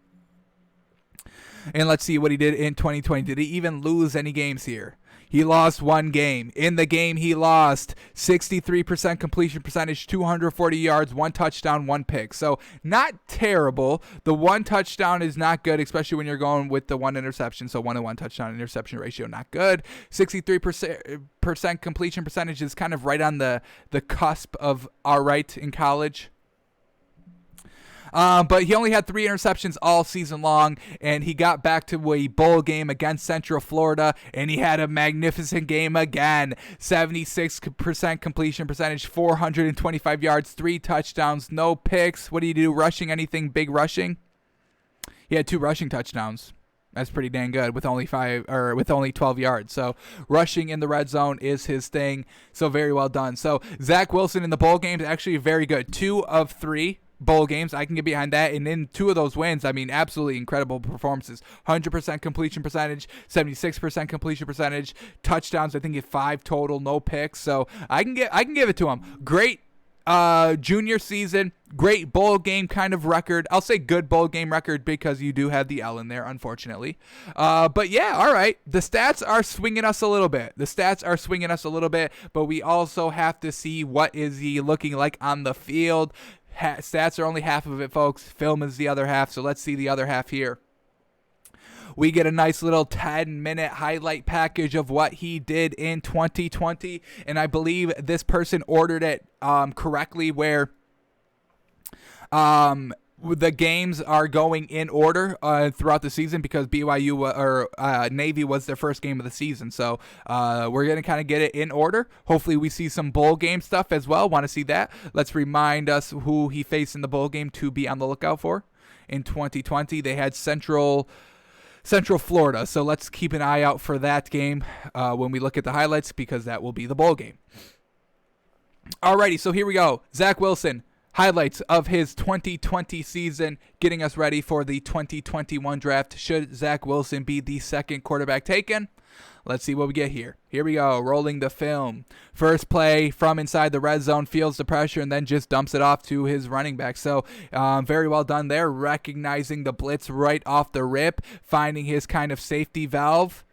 And let's see what he did in 2020. Did he even lose any games here? He lost 1 game. In the game he lost, 63% completion percentage, 240 yards, 1 touchdown, 1 pick. So not terrible. The 1 touchdown is not good, especially when you're going with the 1 interception. So 1-to-1 touchdown interception ratio, not good. 63% completion percentage is kind of right on the cusp of all right in college. But he only had 3 interceptions all season long, and he got back to a bowl game against Central Florida, and he had a magnificent game again. 76% completion percentage, 425 yards, 3 touchdowns, no picks. What do you do? Rushing anything big rushing? He had 2 rushing touchdowns. That's pretty dang good with only 12 yards. So rushing in the red zone is his thing. So very well done. So Zach Wilson in the bowl game is actually very good. 2 of 3. bowl games. I can get behind that. And in 2 of those wins, I mean, absolutely incredible performances. 100% completion percentage, 76% completion percentage, touchdowns. I think at 5 total, no picks. So I can give it to him. Great junior season, great bowl game kind of record. I'll say good bowl game record because you do have the L in there, unfortunately. But yeah, all right. The stats are swinging us a little bit. But we also have to see what is he looking like on the field. Stats are only half of it, folks. Film is the other half, so let's see the other half here. We get a nice little 10-minute highlight package of what he did in 2020, and I believe this person ordered it correctly, where the games are going in order throughout the season because BYU or Navy was their first game of the season. So we're going to kind of get it in order. Hopefully we see some bowl game stuff as well. Want to see that? Let's remind us who he faced in the bowl game to be on the lookout for. In 2020, they had Central Florida. So let's keep an eye out for that game when we look at the highlights because that will be the bowl game. Alrighty, so here we go. Zach Wilson. Highlights of his 2020 season, getting us ready for the 2021 draft. Should Zach Wilson be the second quarterback taken? Let's see what we get here. Here we go, rolling the film. First play from inside the red zone, feels the pressure, and then just dumps it off to his running back. So very well done there, recognizing the blitz right off the rip, finding his kind of safety valve.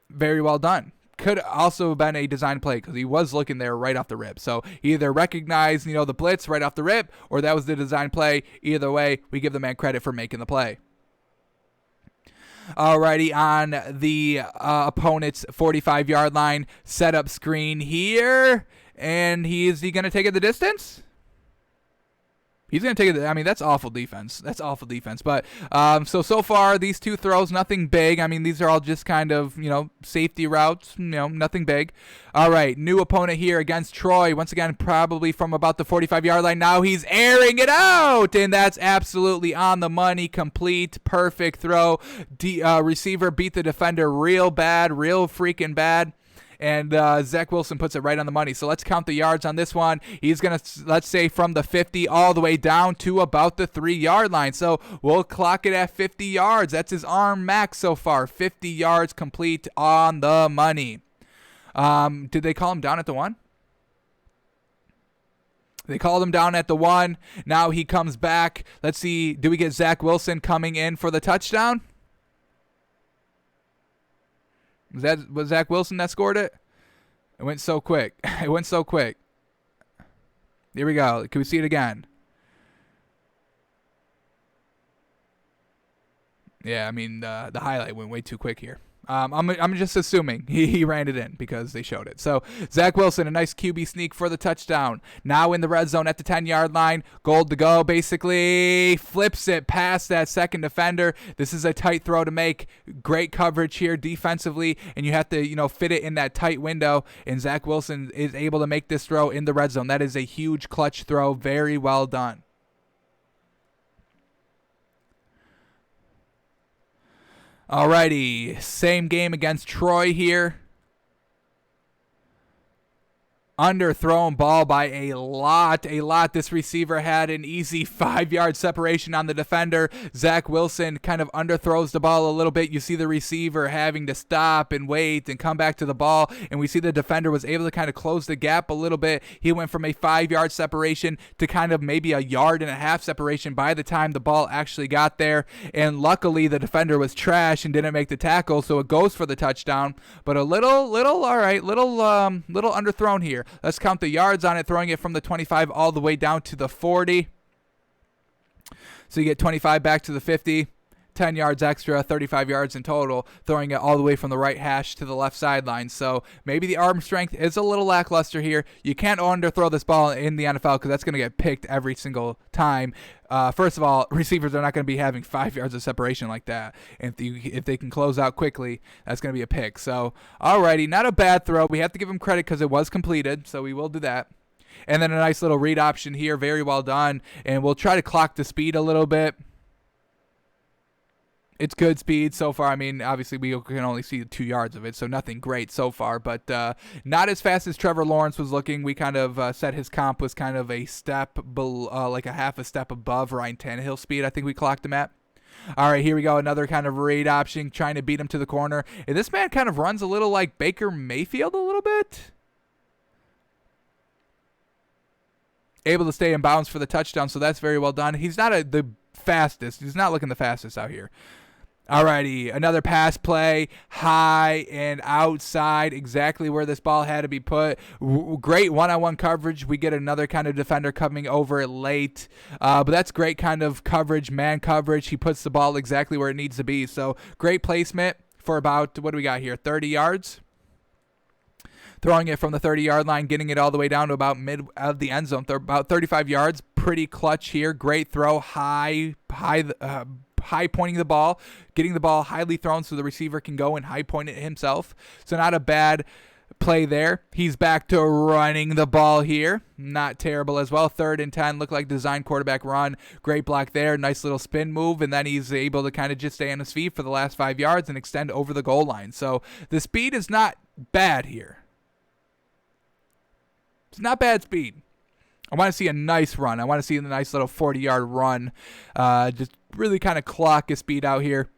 Very well done. Could also have been a design play because he was looking there right off the rip. So he either recognized, the blitz right off the rip, or that was the design play. Either way, we give the man credit for making the play. Alrighty, on the opponent's 45-yard line, setup screen here, and is he going to take it the distance? He's going to take it. I mean, that's awful defense. But so far, these 2 throws, nothing big. I mean, these are all just kind of, safety routes, nothing big. All right, new opponent here against Troy. Once again, probably from about the 45-yard line. Now he's airing it out, and that's absolutely on the money. Complete, perfect throw. Receiver beat the defender real freaking bad. And Zach Wilson puts it right on the money. So let's count the yards on this one. He's going to, let's say, from the 50 all the way down to about the 3-yard line. So we'll clock it at 50 yards. That's his arm max so far. 50 yards complete on the money. Did they call him down at the 1? They called him down at the 1. Now he comes back. Let's see. Do we get Zach Wilson coming in for the touchdown? Was Zach Wilson that scored it? It went so quick. Here we go. Can we see it again? Yeah, I mean, the highlight went way too quick here. I'm just assuming he ran it in because they showed it. So Zach Wilson, a nice QB sneak for the touchdown. Now in the red zone at the 10-yard line. Gold to go, basically. Flips it past that second defender. This is a tight throw to make. Great coverage here defensively, and you have to, fit it in that tight window. And Zach Wilson is able to make this throw in the red zone. That is a huge clutch throw. Very well done. Alrighty, same game against Troy here. Underthrown ball by a lot. This receiver had an easy 5-yard separation on the defender. Zach Wilson kind of underthrows the ball a little bit. You see the receiver having to stop and wait and come back to the ball, and we see the defender was able to kind of close the gap a little bit. He went from a 5-yard separation to kind of maybe a 1.5 yard separation by the time the ball actually got there, and luckily the defender was trash and didn't make the tackle, so it goes for the touchdown, but a little underthrown here. Let's count the yards on it, throwing it from the 25 all the way down to the 40. So you get 25 back to the 50, 10 yards extra, 35 yards in total, throwing it all the way from the right hash to the left sideline. So maybe the arm strength is a little lackluster here. You can't underthrow this ball in the NFL because that's going to get picked every single time. First of all, receivers are not going to be having 5 yards of separation like that. And if they can close out quickly, that's going to be a pick. So, alrighty, not a bad throw. We have to give him credit because it was completed, so we will do that. And then a nice little read option here. Very well done. And we'll try to clock the speed a little bit. It's good speed so far. I mean, obviously we can only see 2 yards of it, so nothing great so far, but not as fast as Trevor Lawrence was looking. We kind of said his comp was kind of a step, like a half a step above Ryan Tannehill speed. I think we clocked him at. All right, here we go. Another kind of read option, trying to beat him to the corner. And this man kind of runs a little like Baker Mayfield a little bit. Able to stay in bounds for the touchdown, so that's very well done. He's not the fastest. He's not looking the fastest out here. Alrighty, another pass play, high and outside, exactly where this ball had to be put. Great one-on-one coverage. We get another kind of defender coming over late, but that's great kind of coverage, man coverage. He puts the ball exactly where it needs to be. So great placement for about, what do we got here, 30 yards? Throwing it from the 30-yard line, getting it all the way down to about mid of the end zone, about 35 yards. Pretty clutch here. Great throw, high pointing the ball, getting the ball highly thrown so the receiver can go and high point it himself. So not a bad play there. He's back to running the ball here. Not terrible as well. 3rd and 10, look like design quarterback run. Great block there. Nice little spin move, and then he's able to kind of just stay on his feet for the last 5 yards and extend over the goal line. So the speed is not bad here. It's not bad speed. I want to see a nice run. I want to see a nice little 40-yard run. Just really kind of clock his speed out here.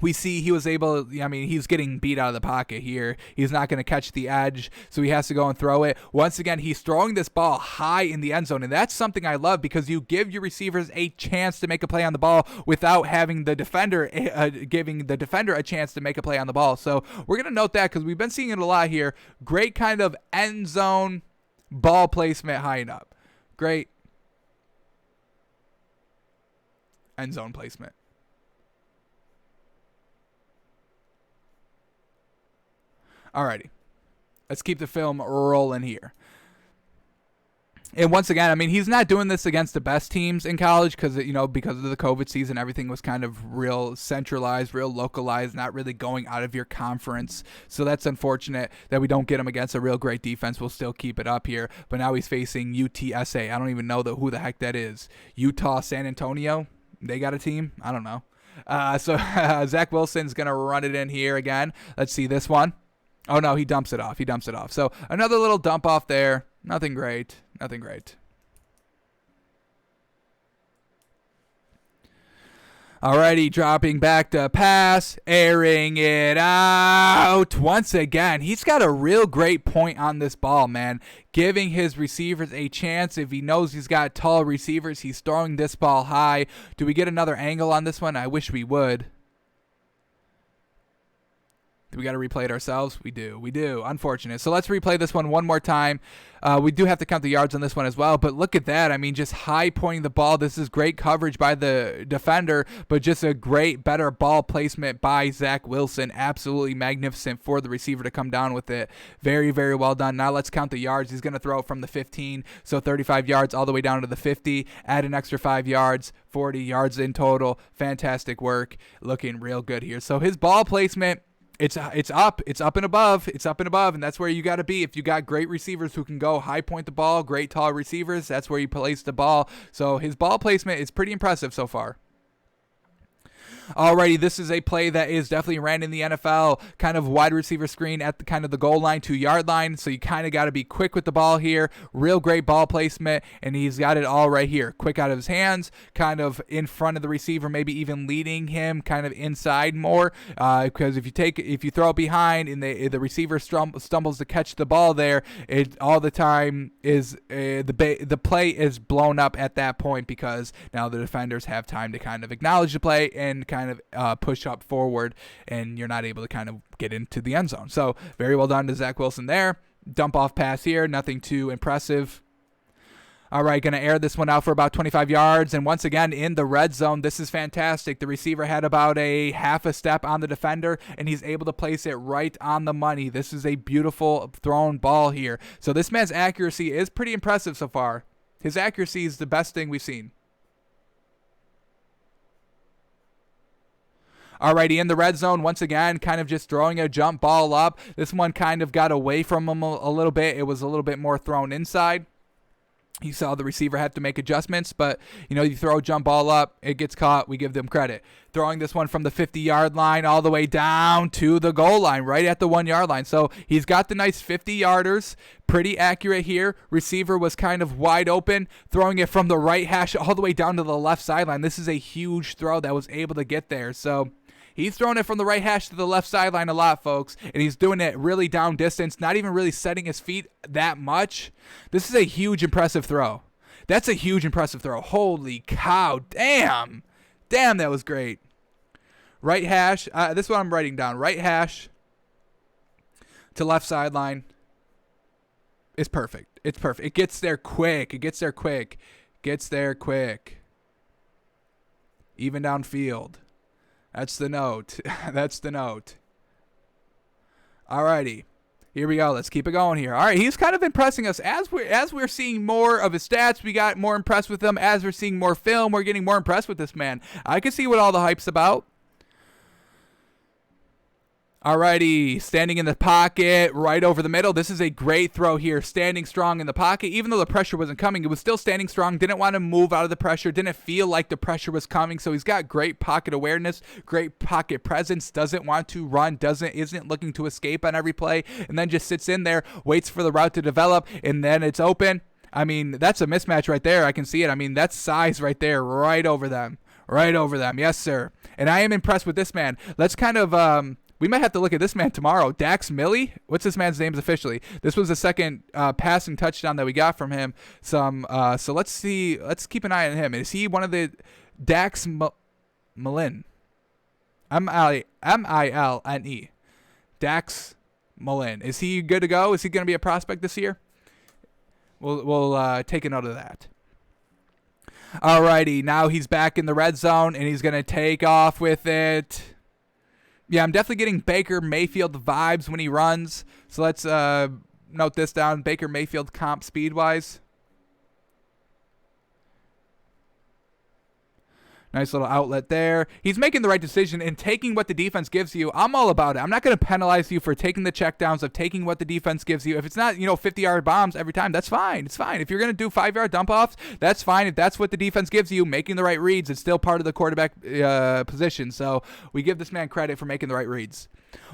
We see he was able, I mean, he's getting beat out of the pocket here. He's not going to catch the edge, so he has to go and throw it. Once again, he's throwing this ball high in the end zone, and that's something I love because you give your receivers a chance to make a play on the ball without having the defender, giving the defender a chance to make a play on the ball. So we're going to note that because we've been seeing it a lot here. Great kind of end zone ball placement high and up. Great end zone placement. Alrighty. Let's keep the film rolling here. And once again, I mean, he's not doing this against the best teams in college because of the COVID season, everything was kind of real centralized, real localized, not really going out of your conference. So that's unfortunate that we don't get him against a real great defense. We'll still keep it up here. But now he's facing UTSA. I don't even know who the heck that is. Utah, San Antonio? They got a team? I don't know. So Zach Wilson's going to run it in here again. Let's see this one. Oh, no, he dumps it off. So another little dump off there. Nothing great. Alrighty, dropping back to pass, airing it out. Once again, he's got a real great point on this ball, man. Giving his receivers a chance. If he knows he's got tall receivers, he's throwing this ball high. Do we get another angle on this one? I wish we would. Do we got to replay it ourselves? We do. Unfortunate. So let's replay this one more time. We do have to count the yards on this one as well, but look at that. I mean, just high pointing the ball. This is great coverage by the defender, but just a better ball placement by Zach Wilson. Absolutely magnificent for the receiver to come down with it. Very, very well done. Now let's count the yards. He's going to throw it from the 15, so 35 yards all the way down to the 50. Add an extra 5 yards, 40 yards in total. Fantastic work. Looking real good here. So his ball placement, It's up and above, and that's where you got to be. If you got great receivers who can go high point the ball, great tall receivers, that's where you place the ball. So his ball placement is pretty impressive so far. Alrighty, this is a play that is definitely ran in the NFL, kind of wide receiver screen at the kind of the goal line, 2-yard line, so you kind of got to be quick with the ball here. Real great ball placement, and he's got it all right here. Quick out of his hands, kind of in front of the receiver, maybe even leading him kind of inside more, because if you throw it behind and the receiver stumbles to catch the ball there, it all the time is the play is blown up at that point because now the defenders have time to kind of acknowledge the play and kind of push up forward, and you're not able to kind of get into the end zone. So very well done to Zach Wilson there. Dump off pass here, nothing too impressive. All right, going to air this one out for about 25 yards, and once again in the red zone. This is fantastic. The receiver had about a half a step on the defender, and he's able to place it right on the money. This is a beautiful thrown ball here. So this man's accuracy is pretty impressive so far. His accuracy is the best thing we've seen. Alrighty, in the red zone, once again, kind of just throwing a jump ball up. This one kind of got away from him a little bit. It was a little bit more thrown inside. He saw the receiver have to make adjustments, but, you throw a jump ball up, it gets caught, we give them credit. Throwing this one from the 50-yard line all the way down to the goal line, right at the 1-yard line. So he's got the nice 50-yarders, pretty accurate here. Receiver was kind of wide open, throwing it from the right hash all the way down to the left sideline. This is a huge throw that was able to get there. So he's throwing it from the right hash to the left sideline a lot, folks, and he's doing it really down distance, not even really setting his feet that much. This is a huge, impressive throw. That's a huge, impressive throw. Holy cow. Damn. Damn, that was great. Right hash. This is what I'm writing down. Right hash to left sideline is perfect. It's perfect. It gets there quick. Gets there quick. Even downfield. That's the note. That's the note. Alrighty. Here we go. Let's keep it going here. All right, he's kind of impressing us. As we're seeing more of his stats, we got more impressed with him. As we're seeing more film, we're getting more impressed with this man. I can see what all the hype's about. Alrighty, standing in the pocket, right over the middle. This is a great throw here, standing strong in the pocket. Even though the pressure wasn't coming, it was still standing strong. Didn't want to move out of the pressure. Didn't feel like the pressure was coming. So he's got great pocket awareness, great pocket presence. Doesn't want to run. Isn't looking to escape on every play, and then just sits in there, waits for the route to develop, and then it's open. I mean, that's a mismatch right there. I can see it. I mean, that's size right there, right over them. Yes, sir. And I am impressed with this man. Let's kind of we might have to look at this man tomorrow. Dax Millie? What's this man's name officially? This was the second passing touchdown that we got from him. So let's see. Let's keep an eye on him. Is he one of the Dax Milne? M-I-L-N-E. Dax Milne. Is he good to go? Is he going to be a prospect this year? We'll take a note of that. Alrighty, now he's back in the red zone, and he's going to take off with it. Yeah, I'm definitely getting Baker Mayfield vibes when he runs. So let's note this down. Baker Mayfield comp speed-wise. Nice little outlet there. He's making the right decision and taking what the defense gives you. I'm all about it. I'm not going to penalize you for taking the checkdowns, of taking what the defense gives you. If it's not, 50-yard bombs every time, that's fine. It's fine. If you're going to do 5-yard dump-offs, that's fine. If that's what the defense gives you, making the right reads, it's still part of the quarterback position. So we give this man credit for making the right reads.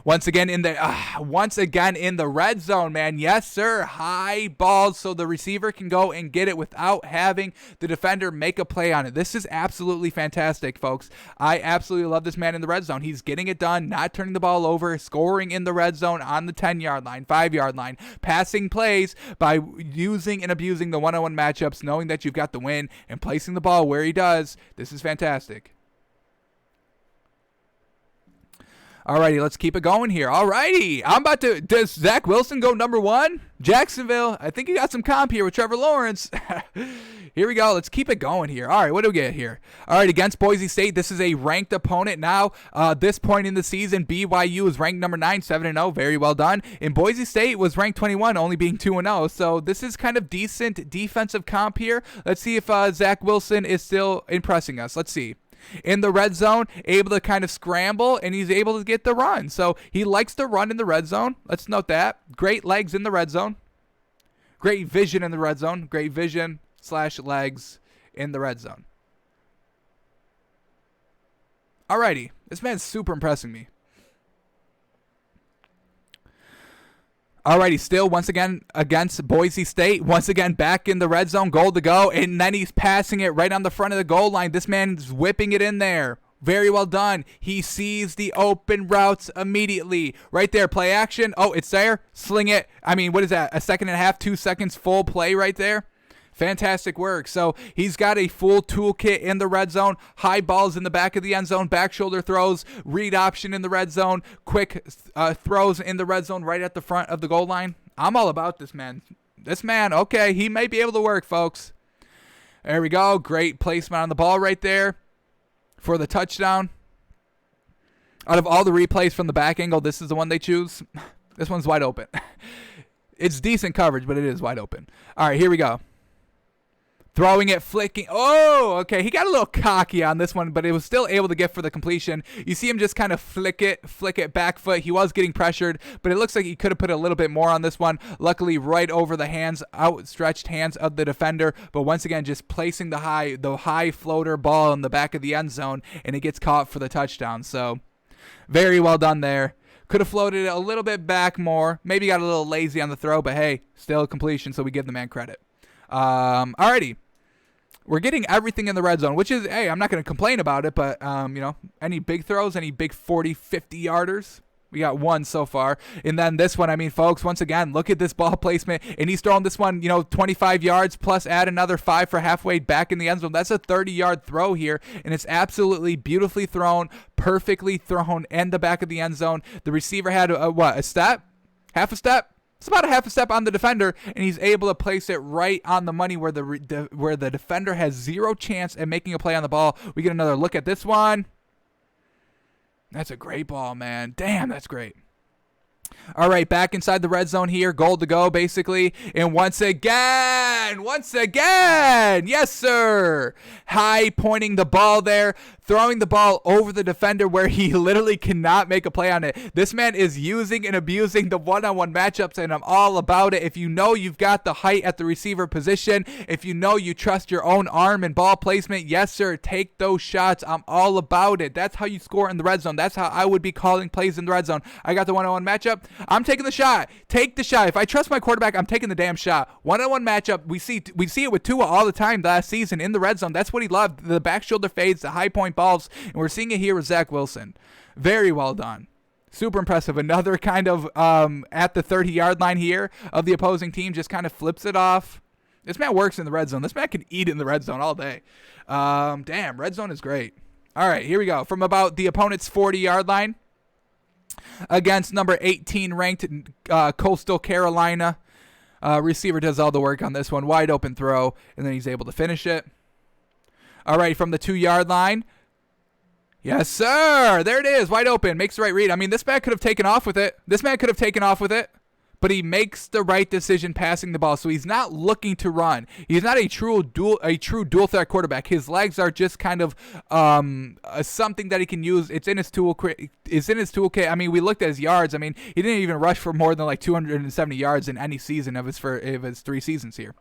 Once again in the red zone, man. Yes, sir. High balls so the receiver can go and get it without having the defender make a play on it. This is absolutely fantastic, folks. I absolutely love this man in the red zone. He's getting it done, not turning the ball over, scoring in the red zone on the 10-yard line, 5-yard line, passing plays by using and abusing the one-on-one matchups, knowing that you've got the win and placing the ball where he does. This is fantastic. Alrighty, let's keep it going here. Alrighty, does Zach Wilson go number 1? Jacksonville, I think he got some comp here with Trevor Lawrence. Here we go. Let's keep it going here. All right, what do we get here? All right, against Boise State, this is a ranked opponent now. This point in the season, BYU is ranked number 9, 7-0. Very well done. And Boise State was ranked 21, only being 2-0. So this is kind of decent defensive comp here. Let's see if Zach Wilson is still impressing us. Let's see. In the red zone, able to kind of scramble, and he's able to get the run. So he likes to run in the red zone. Let's note that. Great legs in the red zone. Great vision in the red zone. Great vision / legs in the red zone. Alrighty. This man's super impressing me. Alrighty, still once again against Boise State. Once again back in the red zone, goal to go, and then he's passing it right on the front of the goal line. This man's whipping it in there. Very well done. He sees the open routes immediately. Right there, play action. Oh, it's there. Sling it. I mean, what is that? A second and a half, 2 seconds full play right there. Fantastic work. So he's got a full toolkit in the red zone. High balls in the back of the end zone. Back shoulder throws. Read option in the red zone. Quick throws in the red zone right at the front of the goal line. I'm all about this man. This man, okay, he may be able to work, folks. There we go. Great placement on the ball right there for the touchdown. Out of all the replays from the back angle, this is the one they choose. This one's wide open. It's decent coverage, but it is wide open. All right, here we go. Throwing it, flicking. Oh, okay. He got a little cocky on this one, but it was still able to get for the completion. You see him just kind of flick it back foot. He was getting pressured, but it looks like he could have put a little bit more on this one. Luckily, right over the outstretched hands of the defender. But once again, just placing the high floater ball in the back of the end zone, and it gets caught for the touchdown. So very well done there. Could have floated it a little bit back more. Maybe got a little lazy on the throw, but hey, still a completion, so we give the man credit. Alrighty. We're getting everything in the red zone, which is, hey, I'm not going to complain about it, but, any big throws, any big 40, 50 yarders? We got one so far. And then this one, I mean, folks, once again, look at this ball placement. And he's throwing this one, 25 yards plus add another 5 for halfway back in the end zone. That's a 30-yard throw here. And it's absolutely beautifully thrown, perfectly thrown in the back of the end zone. The receiver had, a step? Half a step? It's about a half a step on the defender, and he's able to place it right on the money where the defender has zero chance at making a play on the ball. We get another look at this one. That's a great ball, man. Damn, that's great. All right, back inside the red zone here. Goal to go, basically. And once again, yes, sir. High pointing the ball there, throwing the ball over the defender where he literally cannot make a play on it. This man is using and abusing the one-on-one matchups, and I'm all about it. If you know you've got the height at the receiver position, if you know you trust your own arm and ball placement, yes, sir, take those shots. I'm all about it. That's how you score in the red zone. That's how I would be calling plays in the red zone. I got the one-on-one matchup. I'm taking the shot. Take the shot. If I trust my quarterback, I'm taking the damn shot. One-on-one matchup. We see it with Tua all the time last season in the red zone. That's what he loved. The back shoulder fades, the high point balls, and we're seeing it here with Zach Wilson. Very well done. Super impressive. Another kind of at the 30-yard line here of the opposing team, just kind of flips it off. This man works in the red zone. This man can eat in the red zone all day. Damn, red zone is great. All right, here we go. From about the opponent's 40-yard line, against number 18 ranked Coastal Carolina. Receiver does all the work on this one. Wide open throw, and then he's able to finish it. All right, from the 2-yard line. Yes, sir. There it is. Wide open. Makes the right read. I mean, this man could have taken off with it. But he makes the right decision passing the ball. So he's not looking to run. He's not a true dual threat quarterback. His legs are just kind of something that he can use. It's in his toolkit. I mean, we looked at his yards. I mean, he didn't even rush for more than like 270 yards in any season of his 3 seasons here.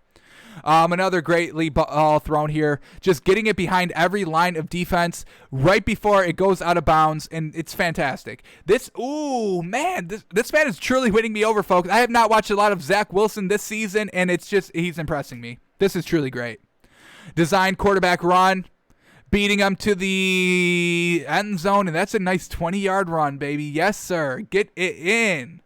Another great lead ball thrown here. Just getting it behind every line of defense right before it goes out of bounds, and it's fantastic. This man is truly winning me over, folks. I have not watched a lot of Zach Wilson this season, and he's impressing me. This is truly great. Designed quarterback run, beating him to the end zone, and that's a nice 20-yard run, baby. Yes, sir. Get it in.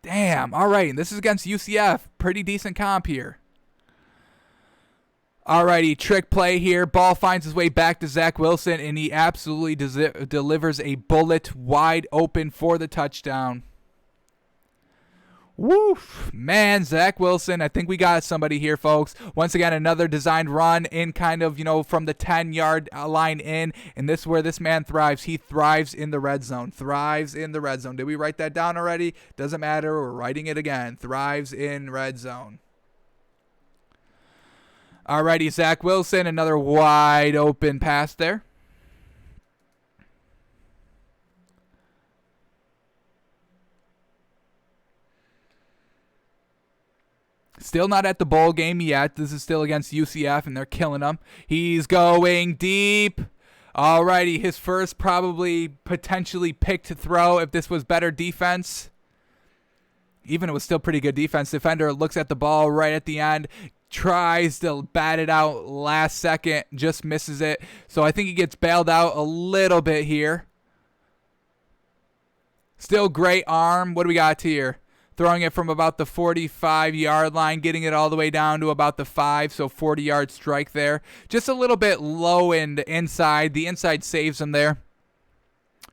Damn. All right. This is against UCF. Pretty decent comp here. Alrighty, trick play here. Ball finds his way back to Zach Wilson, and he absolutely delivers a bullet wide open for the touchdown. Woof. Man, Zach Wilson, I think we got somebody here, folks. Once again, another designed run in kind of, from the 10-yard line in, and this is where this man thrives. He thrives in the red zone. Did we write that down already? Doesn't matter. We're writing it again. Thrives in red zone. Alrighty, Zach Wilson, another wide open pass there. Still not at the bowl game yet. This is still against UCF, and they're killing him. He's going deep. Alrighty, his first probably potentially picked throw if this was better defense. Even it was still pretty good defense. Defender looks at the ball right at the end, tries to bat it out last second, just misses it. So I think he gets bailed out a little bit here. Still great arm. What do we got here? Throwing it from about the 45-yard line, getting it all the way down to about the 5, so 40-yard strike there. Just a little bit low in the inside. The inside saves him there.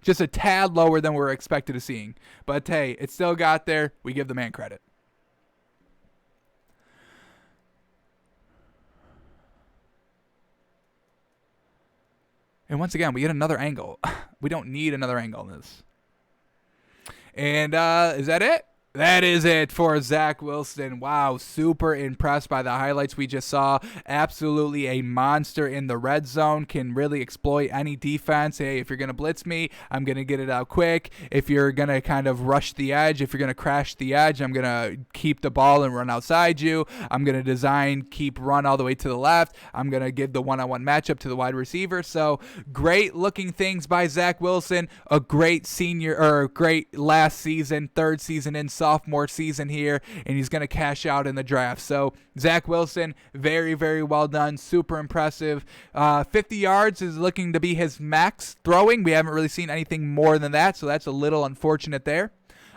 Just a tad lower than we're expected to seeing. But, hey, it still got there. We give the man credit. And once again, we get another angle. We don't need another angle in this. And is that it? That is it for Zach Wilson. Wow, super impressed by the highlights we just saw. Absolutely a monster in the red zone. Can really exploit any defense. Hey, if you're going to blitz me, I'm going to get it out quick. If you're going to kind of rush the edge, if you're going to crash the edge, I'm going to keep the ball and run outside you. I'm going to keep run all the way to the left. I'm going to give the one-on-one matchup to the wide receiver. So great looking things by Zach Wilson. A great great last season, third season in sophomore season here, and he's going to cash out in the draft. So Zach Wilson, very, very well done. Super impressive. 50 yards is looking to be his max throwing. We haven't really seen anything more than that, so that's a little unfortunate there.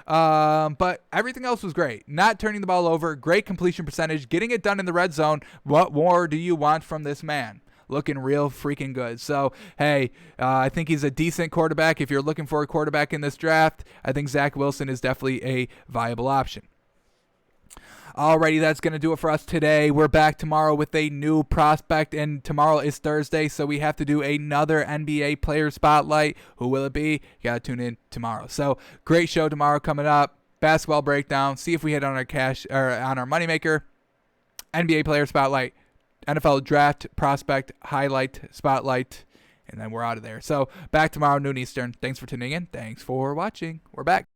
But everything else was great. Not turning the ball over, great completion percentage, getting it done in the red zone. What more do you want from this man? Looking real freaking good. So, hey, I think he's a decent quarterback. If you're looking for a quarterback in this draft, I think Zach Wilson is definitely a viable option. Alrighty, that's going to do it for us today. We're back tomorrow with a new prospect, and tomorrow is Thursday, so we have to do another NBA player spotlight. Who will it be? You got to tune in tomorrow. So, great show tomorrow coming up. Basketball breakdown. See if we hit on our cash or on our moneymaker. NBA player spotlight. NFL draft prospect highlight spotlight, and then we're out of there. So back tomorrow, noon Eastern. Thanks for tuning in. Thanks for watching. We're back.